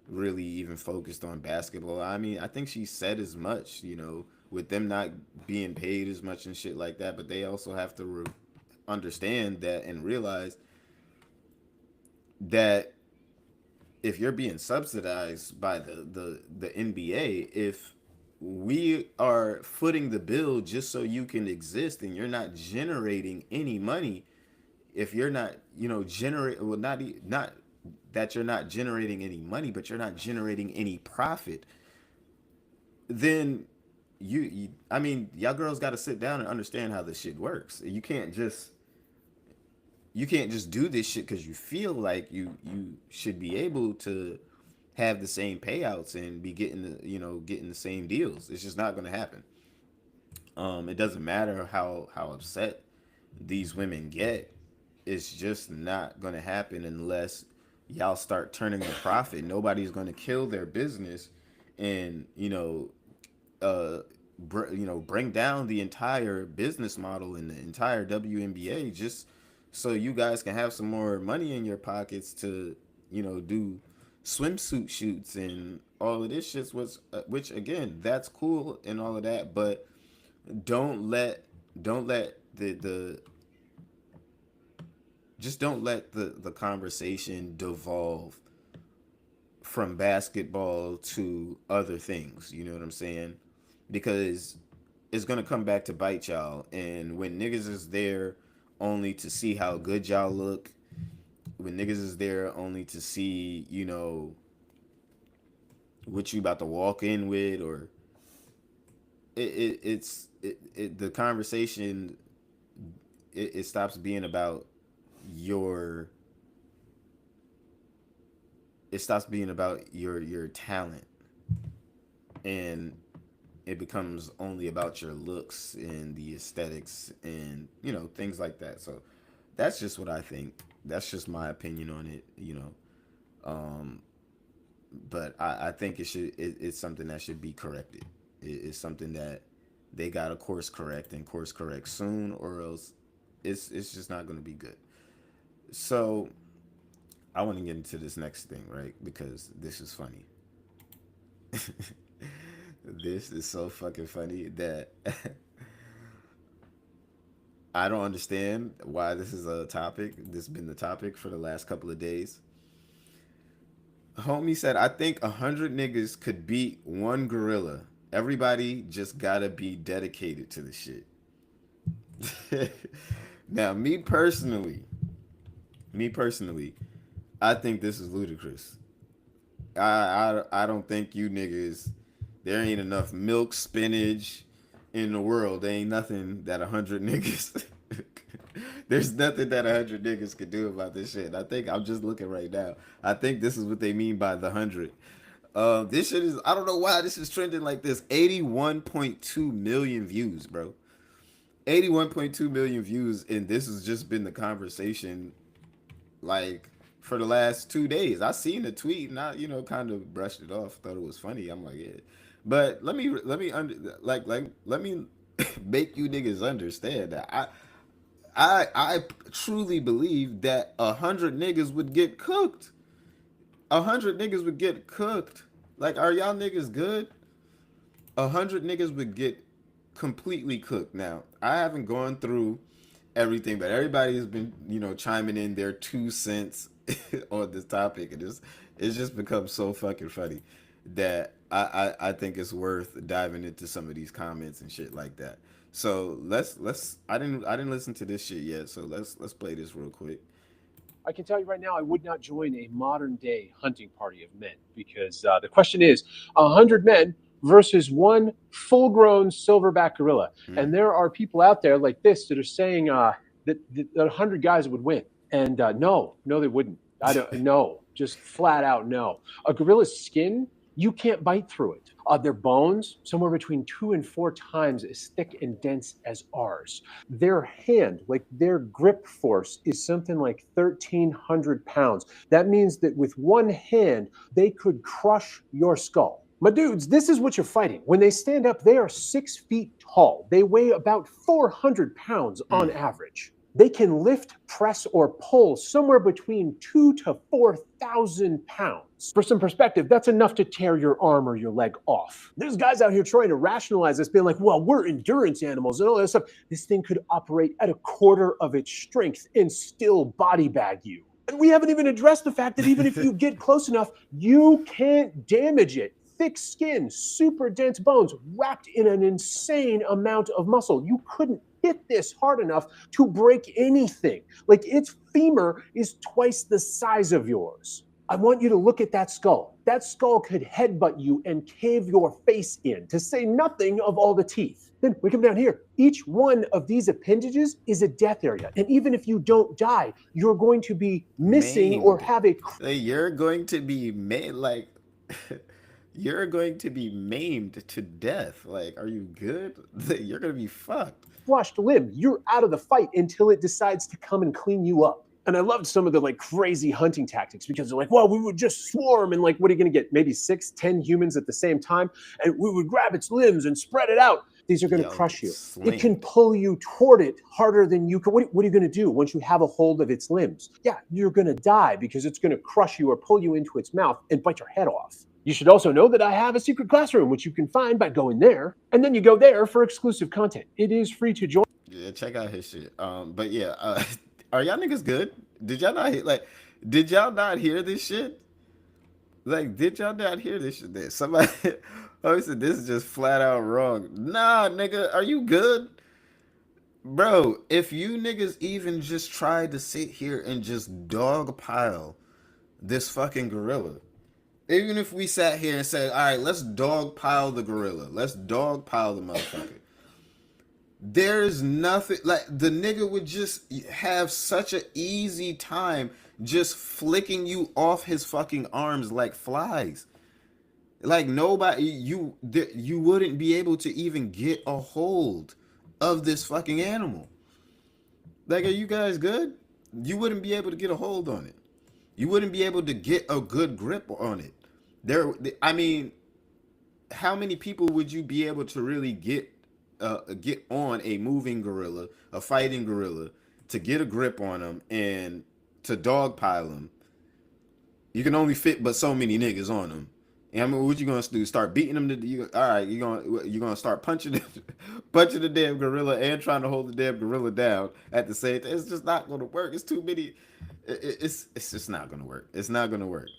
A: really even focused on basketball. I mean, I think she said as much, you know, with them not being paid as much and shit like that. But they also have to understand that and realize that if you're being subsidized by the NBA, if we are footing the bill just so you can exist and you're not generating any money, if you're not, you know, generate, well, not that you're not generating any money, but you're not generating any profit, then I mean, y'all girls got to sit down and understand how this shit works. You can't just do this shit because you feel like you should be able to have the same payouts and be getting getting the same deals. It's just not going to happen. It doesn't matter how upset these women get. It's just not going to happen unless y'all start turning a profit. Nobody's going to kill their business and bring down the entire business model and the entire WNBA just so you guys can have some more money in your pockets to do swimsuit shoots and all of this shit. Which again, that's cool and all of that, but don't let don't let the just don't let the conversation devolve from basketball to other things. You know what I'm saying? Because it's gonna come back to bite y'all. And when niggas is there only to see how good y'all look, when niggas is there only to see, what you about to walk in with, or the conversation, it stops being about your your talent, and it becomes only about your looks and the aesthetics and things like that. So that's just what I think. That's just my opinion on it. um but I think it's something that should be corrected. It's something that they gotta course correct and course correct soon, or else it's just not going to be good. So I want to get into this next thing, right? Because this is funny. This is so fucking funny that I don't understand why this is a topic. This has been the topic for the last couple of days. Homie said, I think 100 niggas could beat one gorilla. Everybody just gotta be dedicated to the shit. Now, me personally, I think this is ludicrous. I don't think you niggas. There ain't enough milk, spinach in the world. There ain't nothing that 100 niggas. There's nothing that 100 niggas could do about this shit. I think I'm just looking right now. I think this is what they mean by the 100. This shit is. I don't know why this is trending like this. 81.2 million views, bro. 81.2 million views, and this has just been the conversation like for the last 2 days. I seen the tweet and I, kind of brushed it off, thought it was funny. I'm like, yeah. But let me make you niggas understand that I truly believe that 100 niggas would get cooked. 100 niggas would get cooked. Like, are y'all niggas good? 100 niggas would get completely cooked. Now, I haven't gone through everything, but everybody has been, chiming in their 2 cents on this topic, and it's just become so fucking funny that I think it's worth diving into some of these comments and shit like that. So let's I didn't listen to this shit yet, so let's play this real quick.
C: I can tell you right now, I would not join a modern day hunting party of men because the question is 100 men versus one full grown silverback gorilla. And there are people out there like this that are saying that 100 guys would win. And no, they wouldn't. I don't know. Just flat out no. A gorilla's skin, you can't bite through it. Their bones, somewhere between 2 and 4 times as thick and dense as ours. Their hand, like their grip force, is something like 1,300 pounds. That means that with one hand, they could crush your skull. My dudes, this is what you're fighting. When they stand up, they are 6 feet tall. They weigh about 400 pounds on average. They can lift, press, or pull somewhere between 2 to 4,000 pounds. For some perspective, that's enough to tear your arm or your leg off. There's guys out here trying to rationalize this, being like, well, we're endurance animals and all that stuff. This thing could operate at a quarter of its strength and still body bag you. And we haven't even addressed the fact that even if you get close enough, you can't damage it. Thick skin, super dense bones, wrapped in an insane amount of muscle. You couldn't hit this hard enough to break anything. Like, its femur is twice the size of yours. I want you to look at that skull. That skull could headbutt you and cave your face in, to say nothing of all the teeth. Then we come down here. Each one of these appendages is a death area. And even if you don't die, you're going to be missing
A: Maimed.
C: or have a...
A: You're going to be made like you're going to be maimed to death. Like, are you good? You're gonna be fucked.
C: Crushed limb. You're out of the fight until it decides to come and clean you up. And I loved some of the like crazy hunting tactics because they're like, well, we would just swarm and like, what are you going to get? Maybe 6, 10 humans at the same time. And we would grab its limbs and spread it out. These are going to crush you.
A: Sling.
C: It can pull you toward it harder than you can. What are you going to do once you have a hold of its limbs? Yeah, you're going to die because it's going to crush you or pull you into its mouth and bite your head off. You should also know that I have a secret classroom, which you can find by going there. And then you go there for exclusive content. It is free to join.
A: Yeah, check out his shit. But yeah, are y'all niggas good? Did y'all not did y'all not hear this shit? Like, did y'all not hear this shit? That somebody said this is just flat out wrong. Nah, nigga, are you good? Bro, if you niggas even just tried to sit here and just dogpile this fucking gorilla, even if we sat here and said, all right, let's dogpile the gorilla, let's dogpile the motherfucker, there's nothing, like, the nigga would just have such an easy time just flicking you off his fucking arms like flies. Like, nobody, you wouldn't be able to even get a hold of this fucking animal. Like, are you guys good? You wouldn't be able to get a hold on it. You wouldn't be able to get a good grip on it. I mean, how many people would you be able to really get on a moving gorilla, a fighting gorilla, to get a grip on them and to dogpile them You can only fit but so many niggas on them. And I mean, what you gonna do? Start beating them? All right, you gonna start punching punching the damn gorilla and trying to hold the damn gorilla down at the same time. It's just not gonna work. It's too many. It's just not gonna work. It's not gonna work.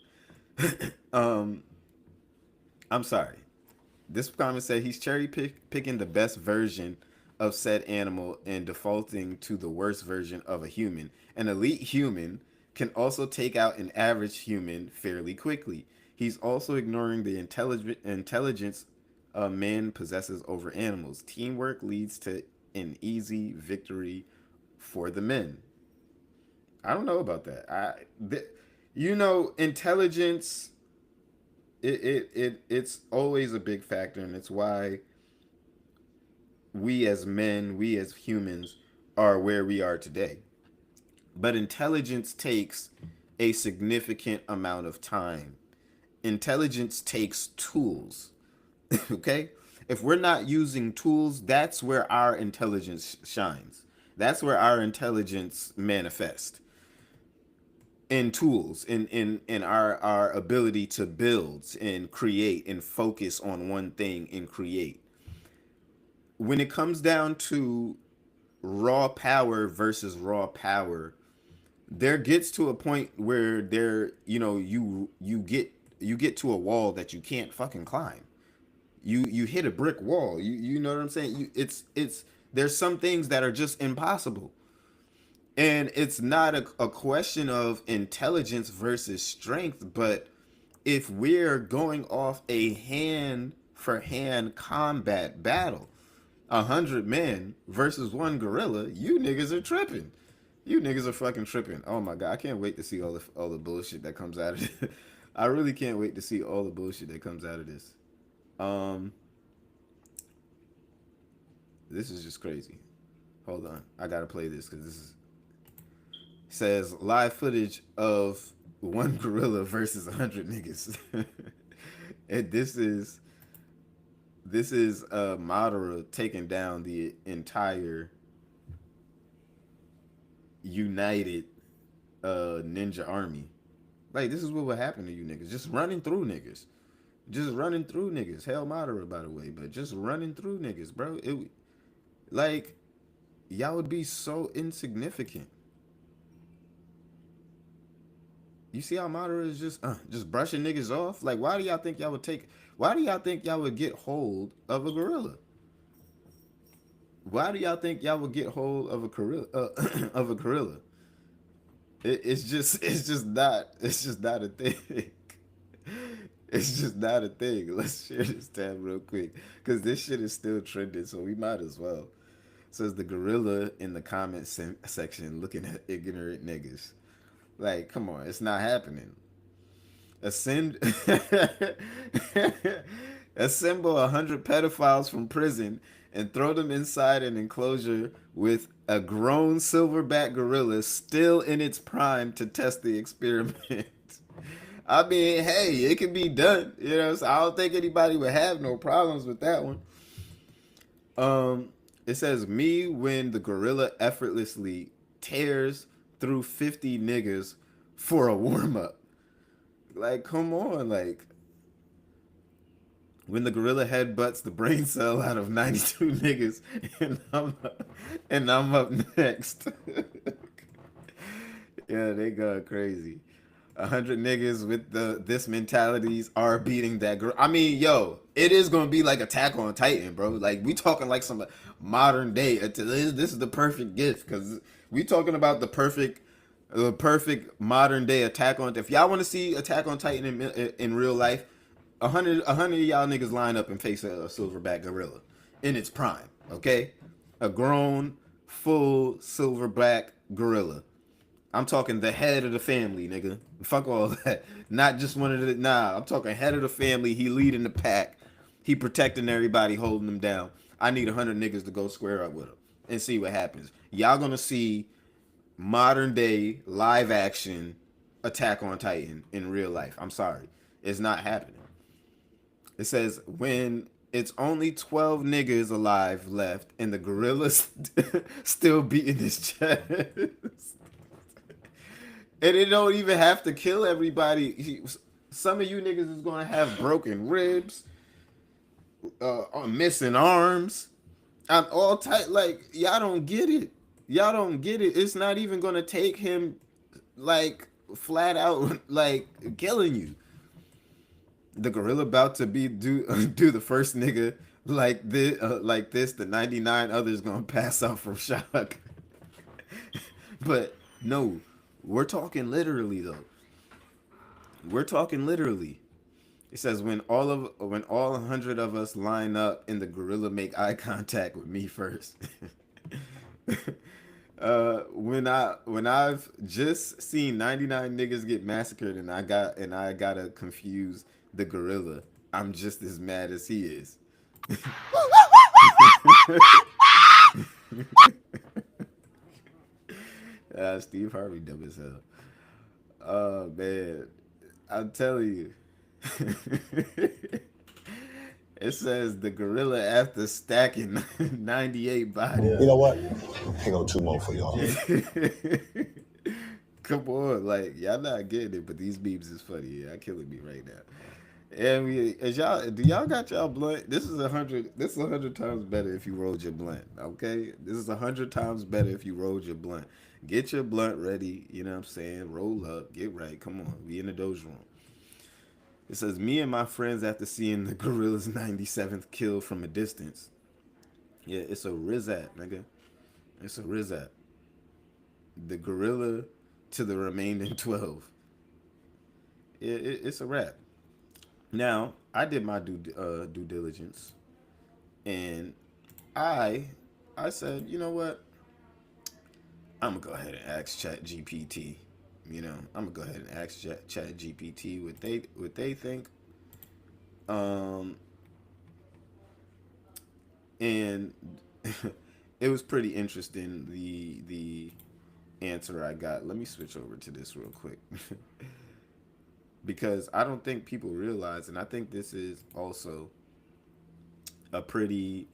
A: um, I'm sorry. This comment said he's picking the best version of said animal and defaulting to the worst version of a human. An elite human can also take out an average human fairly quickly. He's also ignoring the intelligence a man possesses over animals. Teamwork leads to an easy victory for the men. I don't know about that. Intelligence. It's always a big factor, and it's why we as men, we as humans, are where we are today. But intelligence takes a significant amount of time. Intelligence takes tools. Okay? If we're not using tools, that's where our intelligence shines. That's where our intelligence manifests. In tools, in our ability to build and create and focus on one thing and create. When it comes down to raw power versus raw power, there gets to a point where you get to a wall that you can't fucking climb. You hit a brick wall. You know what I'm saying? It's there's some things that are just impossible. And it's not a question of intelligence versus strength, but if we're going off a hand for hand combat battle, 100 men versus one gorilla, you niggas are tripping. You niggas are fucking tripping. Oh my god, I can't wait to see all the bullshit that comes out of it. I really can't wait to see all the bullshit that comes out of this. Um, this is just crazy. Hold on, I gotta play this because this is says live footage of one gorilla versus 100 niggas. And this is Madara taking down the entire united ninja army. Like, this is what would happen to you niggas. Just running through niggas. Just running through niggas. Hell Madara, by the way, but just running through niggas, bro. Like, y'all would be so insignificant. You see how Madara is just brushing niggas off? Like, why do y'all think y'all would take? Why do y'all think y'all would get hold of a gorilla? Why do y'all think y'all would get hold of a gorilla? Of a gorilla? It's just not a thing. It's just not a thing. Let's share this tab real quick because this shit is still trending, so we might as well. Says the gorilla in the comment section looking at ignorant niggas. Like, come on, it's not happening. Ascend, assemble 100 pedophiles from prison and throw them inside an enclosure with a grown silverback gorilla still in its prime to test the experiment. I mean, hey, it can be done. So I don't think anybody would have no problems with that one. It says me when the gorilla effortlessly tears through 50 niggas for a warm up. Like, come on, like when the gorilla headbutts the brain cell out of 92 niggas, and I'm up next. Yeah, they go crazy. 100 niggas with this mentalities are beating that girl. I mean, yo, it is gonna be like Attack on Titan, bro. Like, we talking like some modern day. This is the perfect gift because we talking about the perfect modern day Attack on. If y'all want to see Attack on Titan in real life, 100 of y'all niggas line up and face a silverback gorilla in its prime. Okay, a grown full silverback gorilla. I'm talking the head of the family, nigga. Fuck all that. Not just one of the. Nah, I'm talking head of the family. He leading the pack. He protecting everybody, holding them down. I need 100 niggas to go square up with him and see what happens. Y'all gonna see modern day live action Attack on Titan in real life. I'm sorry. It's not happening. It says when it's only 12 niggas alive left and the gorilla's still beating his chest. And it don't even have to kill everybody. Some of you niggas is gonna have broken ribs, missing arms. I'm all tight. Like, y'all don't get it. Y'all don't get it. It's not even gonna take him like flat out like killing you. The gorilla about to be do the first nigga like this. The 99 others gonna pass out from shock. But no, we're talking literally though. We're talking literally. It says when all 100 of us line up and the gorilla make eye contact with me first. When I've just seen 99 niggas get massacred and I gotta confuse the gorilla, I'm just as mad as he is. Steve Harvey dumb as hell. Oh man, I'm telling you. It says the gorilla after stacking 98 bodies.
D: You know what? Hang on two more for y'all.
A: Come on, like y'all not getting it, but these memes is funny. Y'all killing me right now. And do y'all got y'all blunt? This is 100. This is 100 times better if you rolled your blunt. Okay, this is 100 times better if you rolled your blunt. Get your blunt ready. You know what I'm saying? Roll up. Get right. Come on. We in the Doja room. It says, me and my friends after seeing the gorilla's 97th kill from a distance. Yeah, it's a Rizat, nigga. It's a Rizat. The gorilla to the remaining 12. It's a wrap. Now, I did my due diligence. And I said, you know what? I'm going to go ahead and ask ChatGPT. You know, I'm gonna go ahead and ask ChatGPT what they think. And it was pretty interesting the answer I got. Let me switch over to this real quick. Because I don't think people realize, and I think this is also a pretty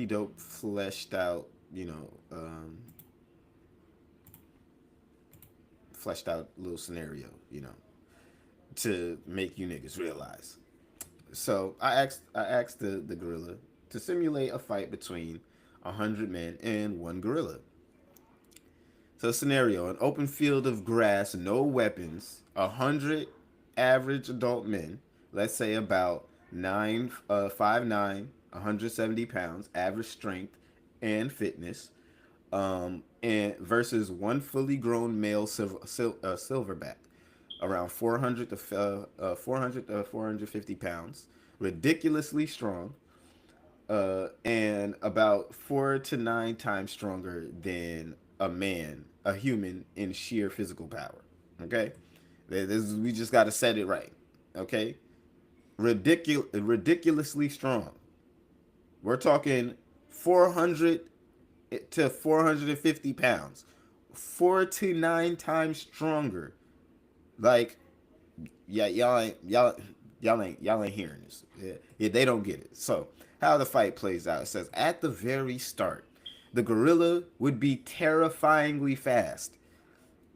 A: dope fleshed out, fleshed out little scenario, to make you niggas realize. So I asked the gorilla to simulate a fight between 100 men and one gorilla. So scenario: an open field of grass, no weapons, 100 average adult men, let's say about 5'9", 170 pounds, average strength and fitness, and versus one fully grown male silverback, around 400 to 450 pounds, ridiculously strong, and about 4 to 9 times stronger than a human in sheer physical power. Okay, we just got to set it right. Okay, ridiculously strong. We're talking 400 to 450 pounds, 4 to 9 times stronger. Like, yeah, y'all ain't hearing this. Yeah, they don't get it. So how the fight plays out: it says at the very start, the gorilla would be terrifyingly fast.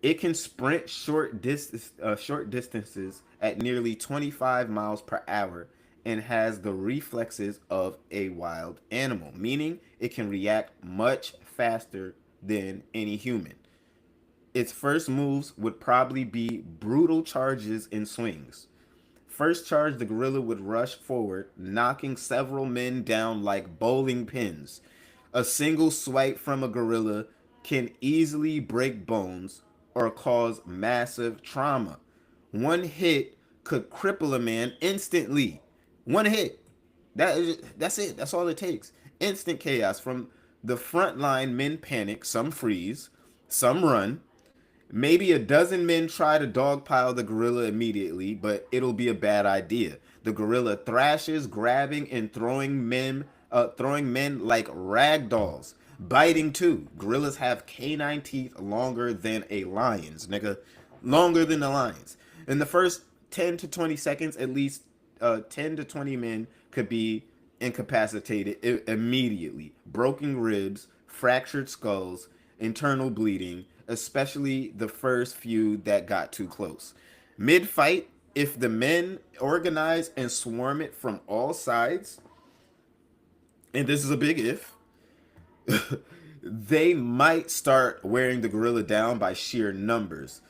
A: It can sprint short distances at nearly 25 miles per hour and has the reflexes of a wild animal, meaning it can react much faster than any human. Its first moves would probably be brutal charges and swings. First charge, the gorilla would rush forward, knocking several men down like bowling pins. A single swipe from a gorilla can easily break bones or cause massive trauma. One hit could cripple a man instantly. One hit. That's it. That's all it takes. Instant chaos. From the front line, men panic, some freeze, some run. Maybe a dozen men try to dogpile the gorilla immediately, but it'll be a bad idea. The gorilla thrashes, grabbing and throwing men like rag dolls. Biting too. Gorillas have canine teeth longer than a lion's, nigga. Longer than the lion's. In the first 10 to 20 seconds, at least 10 to 20 men could be incapacitated immediately. Broken ribs, fractured skulls, internal bleeding, especially the first few that got too close. Mid fight, if the men organize and swarm it from all sides, and this is a big if, they might start wearing the gorilla down by sheer numbers.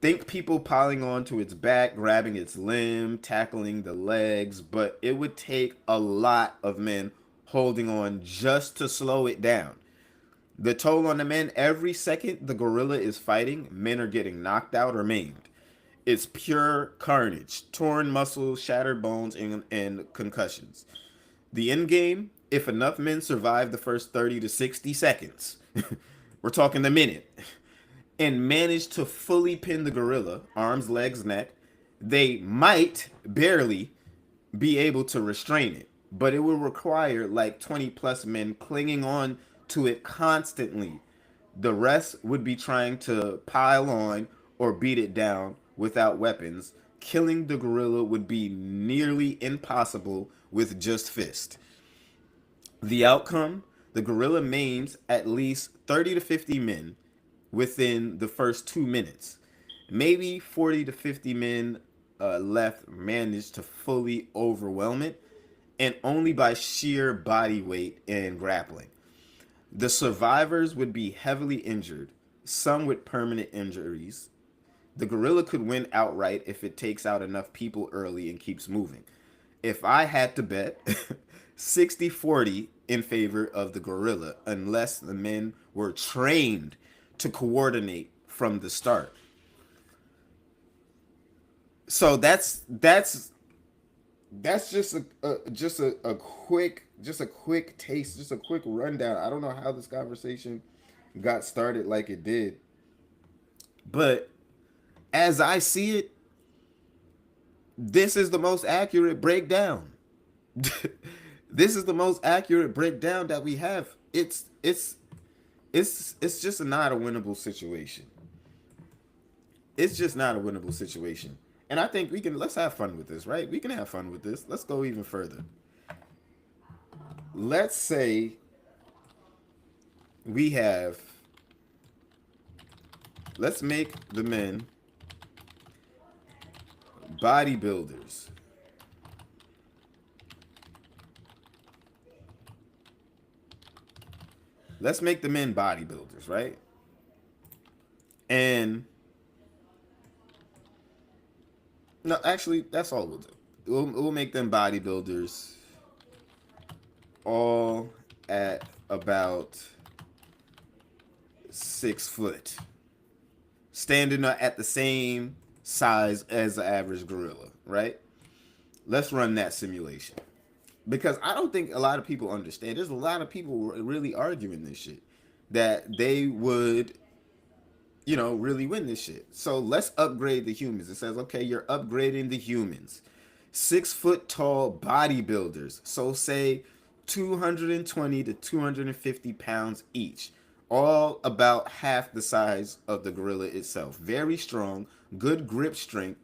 A: Think people piling onto its back, grabbing its limb, tackling the legs, but it would take a lot of men holding on just to slow it down. The toll on the men, every second the gorilla is fighting, men are getting knocked out or maimed. It's pure carnage, torn muscles, shattered bones, and concussions. The end game, if enough men survive the first 30 to 60 seconds, we're talking the minute, and manage to fully pin the gorilla, arms, legs, neck, they might barely be able to restrain it. But it will require like 20 plus men clinging on to it constantly. The rest would be trying to pile on or beat it down without weapons. Killing the gorilla would be nearly impossible with just fist. The outcome, the gorilla maims at least 30 to 50 men within the first 2 minutes. Maybe 40 to 50 men left managed to fully overwhelm it, and only by sheer body weight and grappling. The survivors would be heavily injured, some with permanent injuries. The gorilla could win outright if it takes out enough people early and keeps moving. If I had to bet, 60-40 in favor of the gorilla, unless the men were trained to coordinate from the start. So that's just a quick taste, just a quick rundown. I don't know how this conversation got started like it did, but as I see it, this is the most accurate breakdown. This is the most accurate breakdown that we have. It's just not a winnable situation. It's just not a winnable situation. And I think let's have fun with this, right? We can have fun with this. Let's go even further. Let's say let's make the men bodybuilders. Let's make the men bodybuilders, right? And no, actually, that's all we'll do. We'll make them bodybuilders all at about 6 foot, standing at the same size as the average gorilla, right? Let's run that simulation. Because I don't think a lot of people understand. There's a lot of people really arguing this shit, that they would, really win this shit. So let's upgrade the humans. It says, okay, you're upgrading the humans. 6 foot tall bodybuilders. So say 220 to 250 pounds each. All about half the size of the gorilla itself. Very strong, good grip strength,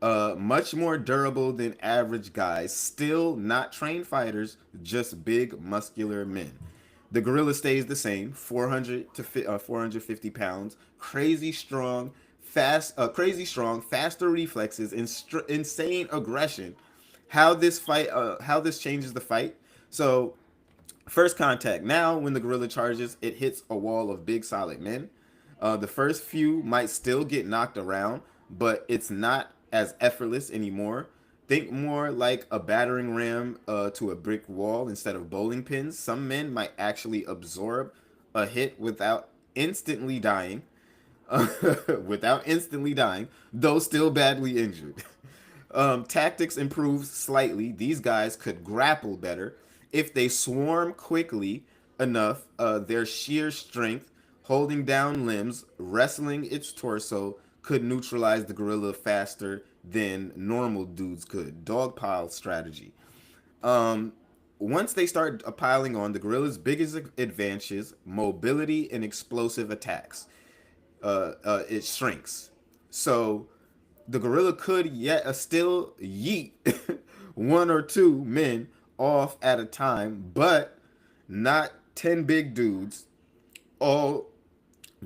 A: much more durable than average guys. Still not trained fighters, just big muscular men. The gorilla stays the same, 400 to 450 pounds. Crazy strong, faster reflexes, insane aggression. How this changes the fight. So, first contact. Now, when the gorilla charges, it hits a wall of big solid men. The first few might still get knocked around, but it's not as effortless anymore. Think more like a battering ram to a brick wall instead of bowling pins. Some men might actually absorb a hit without instantly dying, though still badly injured. Tactics improve slightly. These guys could grapple better if they swarm quickly enough. Their sheer strength, holding down limbs, wrestling its torso, could neutralize the gorilla faster than normal dudes could. Dogpile strategy. Once they start piling on, the gorilla's biggest advantages: mobility and explosive attacks. It shrinks. So the gorilla could still yeet one or two men off at a time, but not 10 big dudes all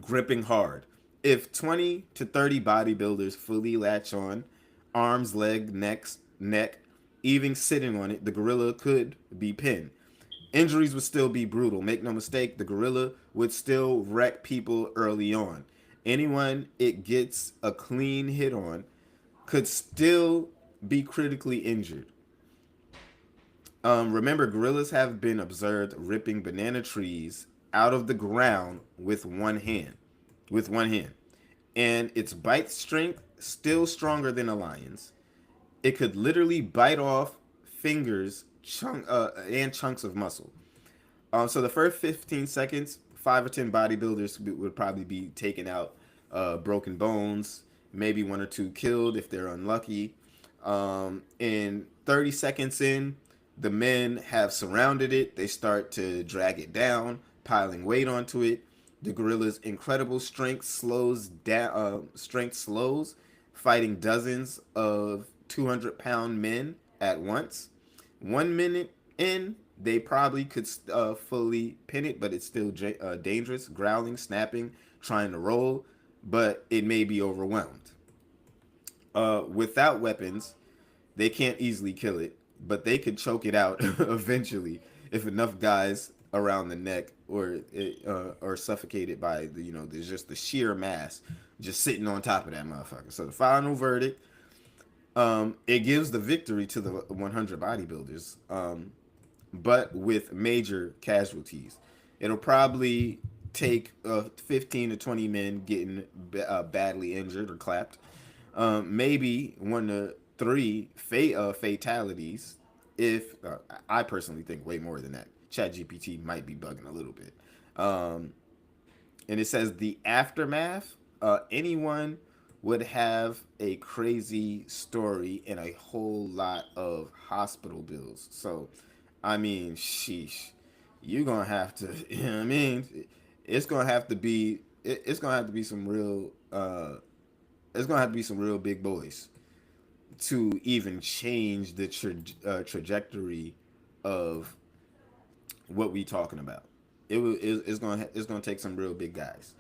A: gripping hard. If 20 to 30 bodybuilders fully latch on, arms, leg, neck, even sitting on it, the gorilla could be pinned. Injuries would still be brutal. Make no mistake, the gorilla would still wreck people early on. Anyone it gets a clean hit on could still be critically injured. Remember, gorillas have been observed ripping banana trees out of the ground with one hand. With one hand. And its bite strength still stronger than a lion's. It could literally bite off fingers and chunks of muscle. So the first 15 seconds, 5 or 10 bodybuilders would probably be taking out broken bones, maybe one or two killed if they're unlucky. And 30 seconds in, the men have surrounded it. They start to drag it down, piling weight onto it. The gorilla's incredible strength slows down. Strength slows, fighting dozens of 200-pound men at once. 1 minute in, they probably could fully pin it, but it's still dangerous. Growling, snapping, trying to roll, but it may be overwhelmed. Without weapons, they can't easily kill it, but they could choke it out eventually if enough guys around the neck or suffocated by there's just the sheer mass just sitting on top of that motherfucker. So the final verdict, it gives the victory to the 100 bodybuilders, but with major casualties. It'll probably take 15 to 20 men getting badly injured or clapped. Maybe 1 to 3 fatalities. If I personally think way more than that. ChatGPT might be bugging a little bit. And it says the aftermath. Anyone would have a crazy story and a whole lot of hospital bills. So, I mean, sheesh, you're gonna have to. You know what I mean? It's gonna have to be. It's gonna have to be some real. It's gonna have to be some real big boys to even change the trajectory of what we talking about. It's gonna take some real big guys.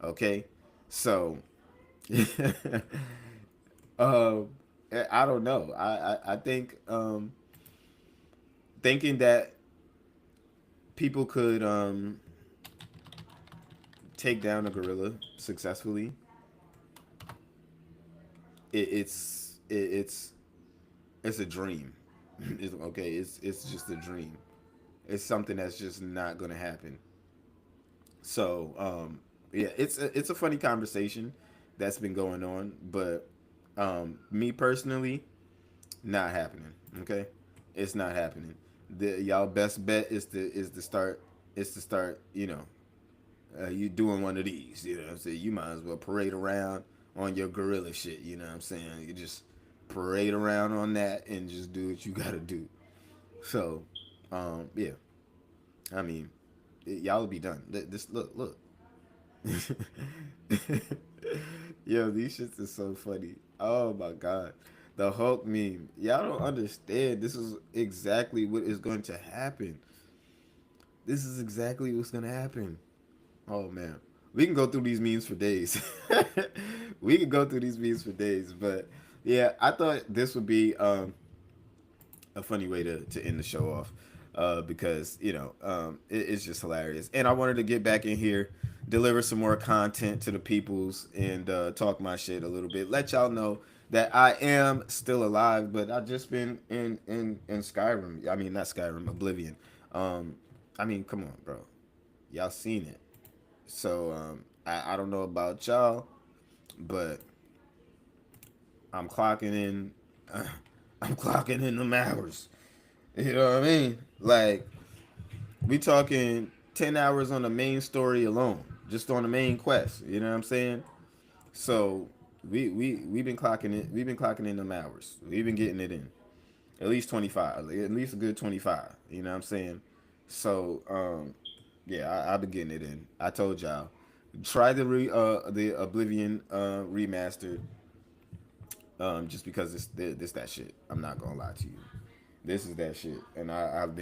A: Okay, so um, I don't know. I think thinking that people could take down a gorilla successfully, it's a dream. Okay, it's just a dream. It's something that's just not gonna happen. So yeah, it's a funny conversation that's been going on, but me personally, not happening. Okay, it's not happening. The y'all best bet is to start. You doing one of these. You know what I'm saying? You might as well parade around on your gorilla shit. You know what I'm saying? You just parade around on that and just do what you gotta do. So, yeah. I mean, y'all will be done. This look. Yo, these shits is so funny. Oh my god. The Hulk meme. Y'all don't understand. This is exactly what is going to happen. This is exactly what's gonna happen. Oh man. We can go through these memes for days. We can go through these memes for days. But yeah, I thought this would be a funny way to end the show off. Because it's just hilarious, and I wanted to get back in here, deliver some more content to the peoples, and talk my shit a little bit. Let y'all know that I am still alive, but I've just been in Skyrim. I mean, not Skyrim, Oblivion. I mean, come on, bro, y'all seen it. So I don't know about y'all, but I'm clocking in. I'm clocking in them hours. You know what I mean? Like, we talking 10 hours on the main story alone, just on the main quest. You know what I'm saying? So we've been clocking it. We've been clocking in them hours. We've been getting it in at least 25, at least a good 25. You know what I'm saying? So yeah, I've been getting it in. I told y'all, try the Oblivion remastered. Just because this that shit. I'm not gonna lie to you. This is that shit, and I've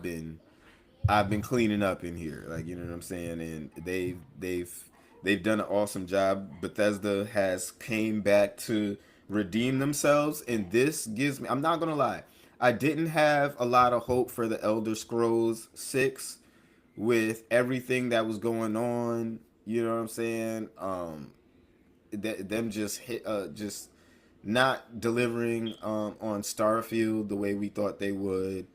A: been cleaning up in here, like, you know what I'm saying, and they've They've done an awesome job. Bethesda has came back to redeem themselves, and this gives me. I'm not gonna lie. I didn't have a lot of hope for the Elder Scrolls 6 with everything that was going on. You know what I'm saying? Them just just not delivering on Starfield the way we thought they would.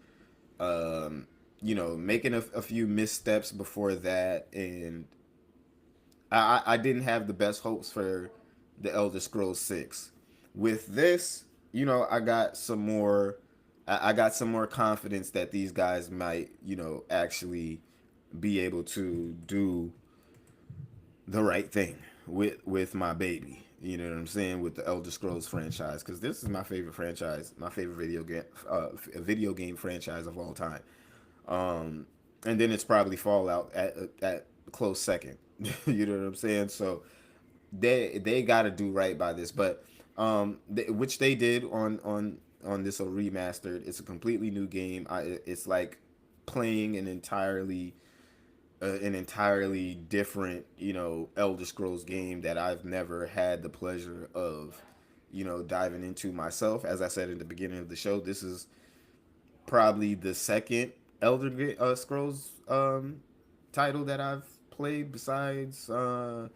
A: Um, making a few missteps before that, and I didn't have the best hopes for the Elder Scrolls 6. With this, I got some more. I got some more confidence that these guys might, actually be able to do the right thing with my baby. You know what I'm saying, with the Elder Scrolls franchise, because this is my favorite franchise, my favorite video game franchise of all time. And then it's probably Fallout at close second. You know what I'm saying? So they got to do right by this, but which they did on this remastered. It's a completely new game. It's like playing an entirely different, Elder Scrolls game that I've never had the pleasure of, diving into myself. As I said in the beginning of the show, this is probably the second Scrolls title that I've played besides the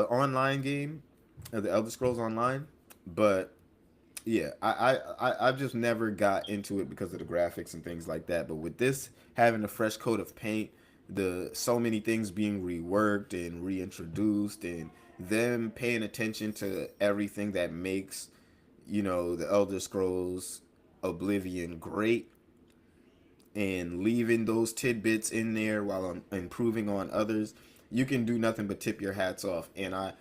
A: online game, the Elder Scrolls Online. But yeah, I've just never got into it because of the graphics and things like that. But with this having a fresh coat of paint, the so many things being reworked and reintroduced, and them paying attention to everything that makes, the Elder Scrolls Oblivion great, and leaving those tidbits in there while I'm improving on others, you can do nothing but tip your hats off. And I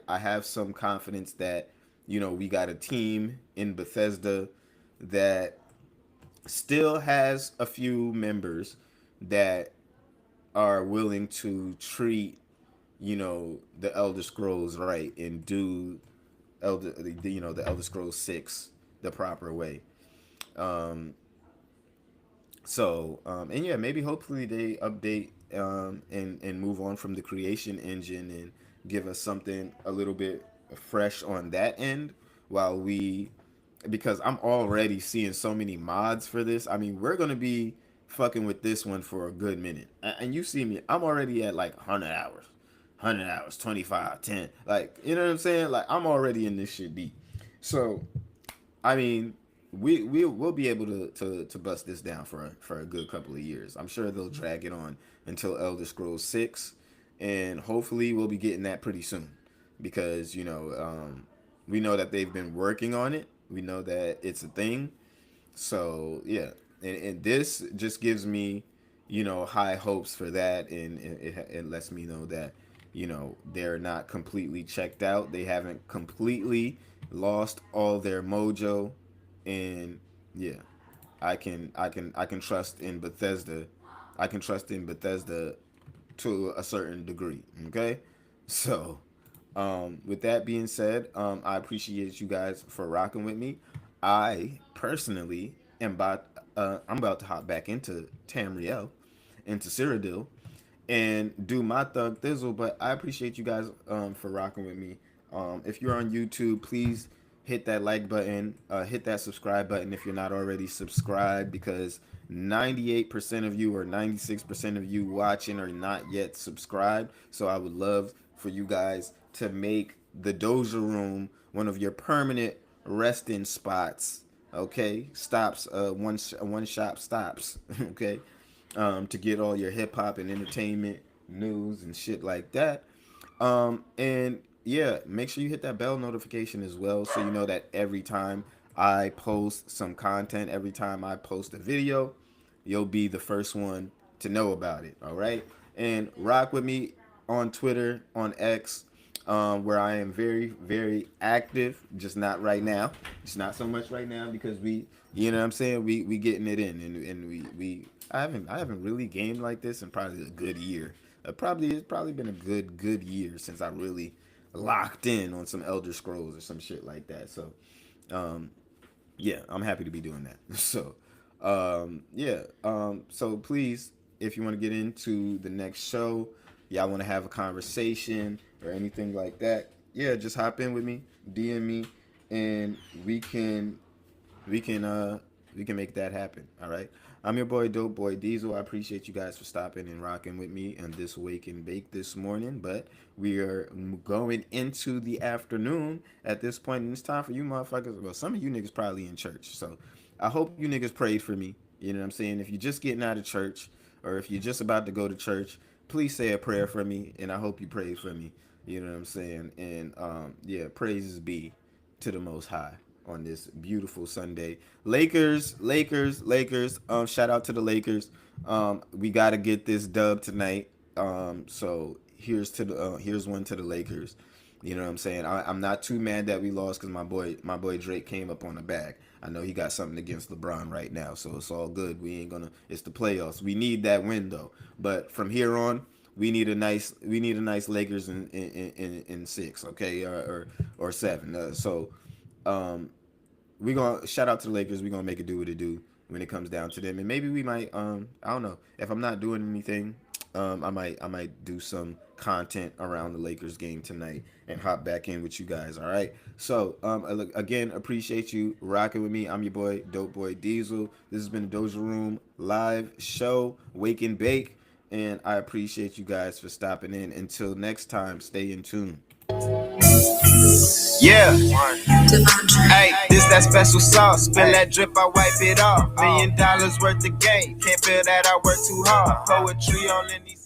A: have some confidence that, we got a team in Bethesda that still has a few members that are willing to treat, the Elder Scrolls right and do the Elder Scrolls 6 the proper way. Um, and yeah, maybe hopefully they update and move on from the creation engine and give us something a little bit fresh on that end while we, because I'm already seeing so many mods for this. I mean, we're gonna be fucking with this one for a good minute. And you see me, I'm already at like 100 hours. 100 hours, 25, 10. Like, you know what I'm saying? Like, I'm already in this shit deep. So, I mean, we'll be able to bust this down for a good couple of years. I'm sure they'll drag it on until Elder Scrolls 6, and hopefully we'll be getting that pretty soon, because we know that they've been working on it. We know that it's a thing. So yeah, and this just gives me, high hopes for that, and it lets me know that, they're not completely checked out. They haven't completely lost all their mojo, and yeah, I can trust in Bethesda. I can trust in Bethesda to a certain degree. Okay, so with that being said, I appreciate you guys for rocking with me. I personally am I'm about to hop back into Tamriel, into Cyrodiil, and do my thug thizzle. But I appreciate you guys for rocking with me. If you're on YouTube, please hit that like button, hit that subscribe button if you're not already subscribed, because 98% of you or 96% of you watching are not yet subscribed. So I would love for you guys to make the Doja Room one of your permanent resting spots. Okay, stops, one shop stops. Okay, to get all your hip hop and entertainment news and shit like that. And yeah, make sure you hit that bell notification as well, so you know that every time I post some content, every time I post a video, you'll be the first one to know about it. All right, and rock with me on Twitter, on X, where I am very, very active. Just not right now. Just not so much right now, because you know what I'm saying, we getting it in, and we I haven't really gamed like this in probably a good year. It's probably been a good year since I really locked in on some Elder Scrolls or some shit like that. So, yeah, I'm happy to be doing that. So, yeah. So please, if you want to get into the next show, y'all want to have a conversation or anything like that, yeah, just hop in with me, DM me, and we can uh we can make that happen. All right. I'm your boy Dope Boy Diesel. I appreciate you guys for stopping and rocking with me on this Wake and Bake this morning. But we are going into the afternoon at this point, and it's time for you motherfuckers. Well, some of you niggas probably in church, so I hope you niggas prayed for me. You know what I'm saying? If you're just getting out of church, or if you're just about to go to church, please say a prayer for me, and I hope you pray for me. You know what I'm saying? And yeah, praises be to the Most High on this beautiful Sunday. Lakers. Shout out to the Lakers. We got to get this dub tonight. So here's one to the Lakers. You know what I'm saying? I'm not too mad that we lost because my boy Drake came up on the bag. I know he got something against LeBron right now, so it's all good. It's the playoffs. We need that win though. But from here on, we need a nice Lakers in 6, okay, or 7. We gonna shout out to the Lakers. We gonna make it do what it do when it comes down to them, and maybe we might I don't know, if I'm not doing anything, I might do some content around the Lakers game tonight and hop back in with you guys. All right. So again, appreciate you rocking with me. I'm your boy Dope Boy Diesel. This has been the Doja Room live show, Wake and Bake, and I appreciate you guys for stopping in. Until next time, stay in tune.
E: Yeah, hey, this that special sauce. Spill that drip, I wipe it off. $1 million worth of game. Can't feel that I work too hard. Poetry all in these.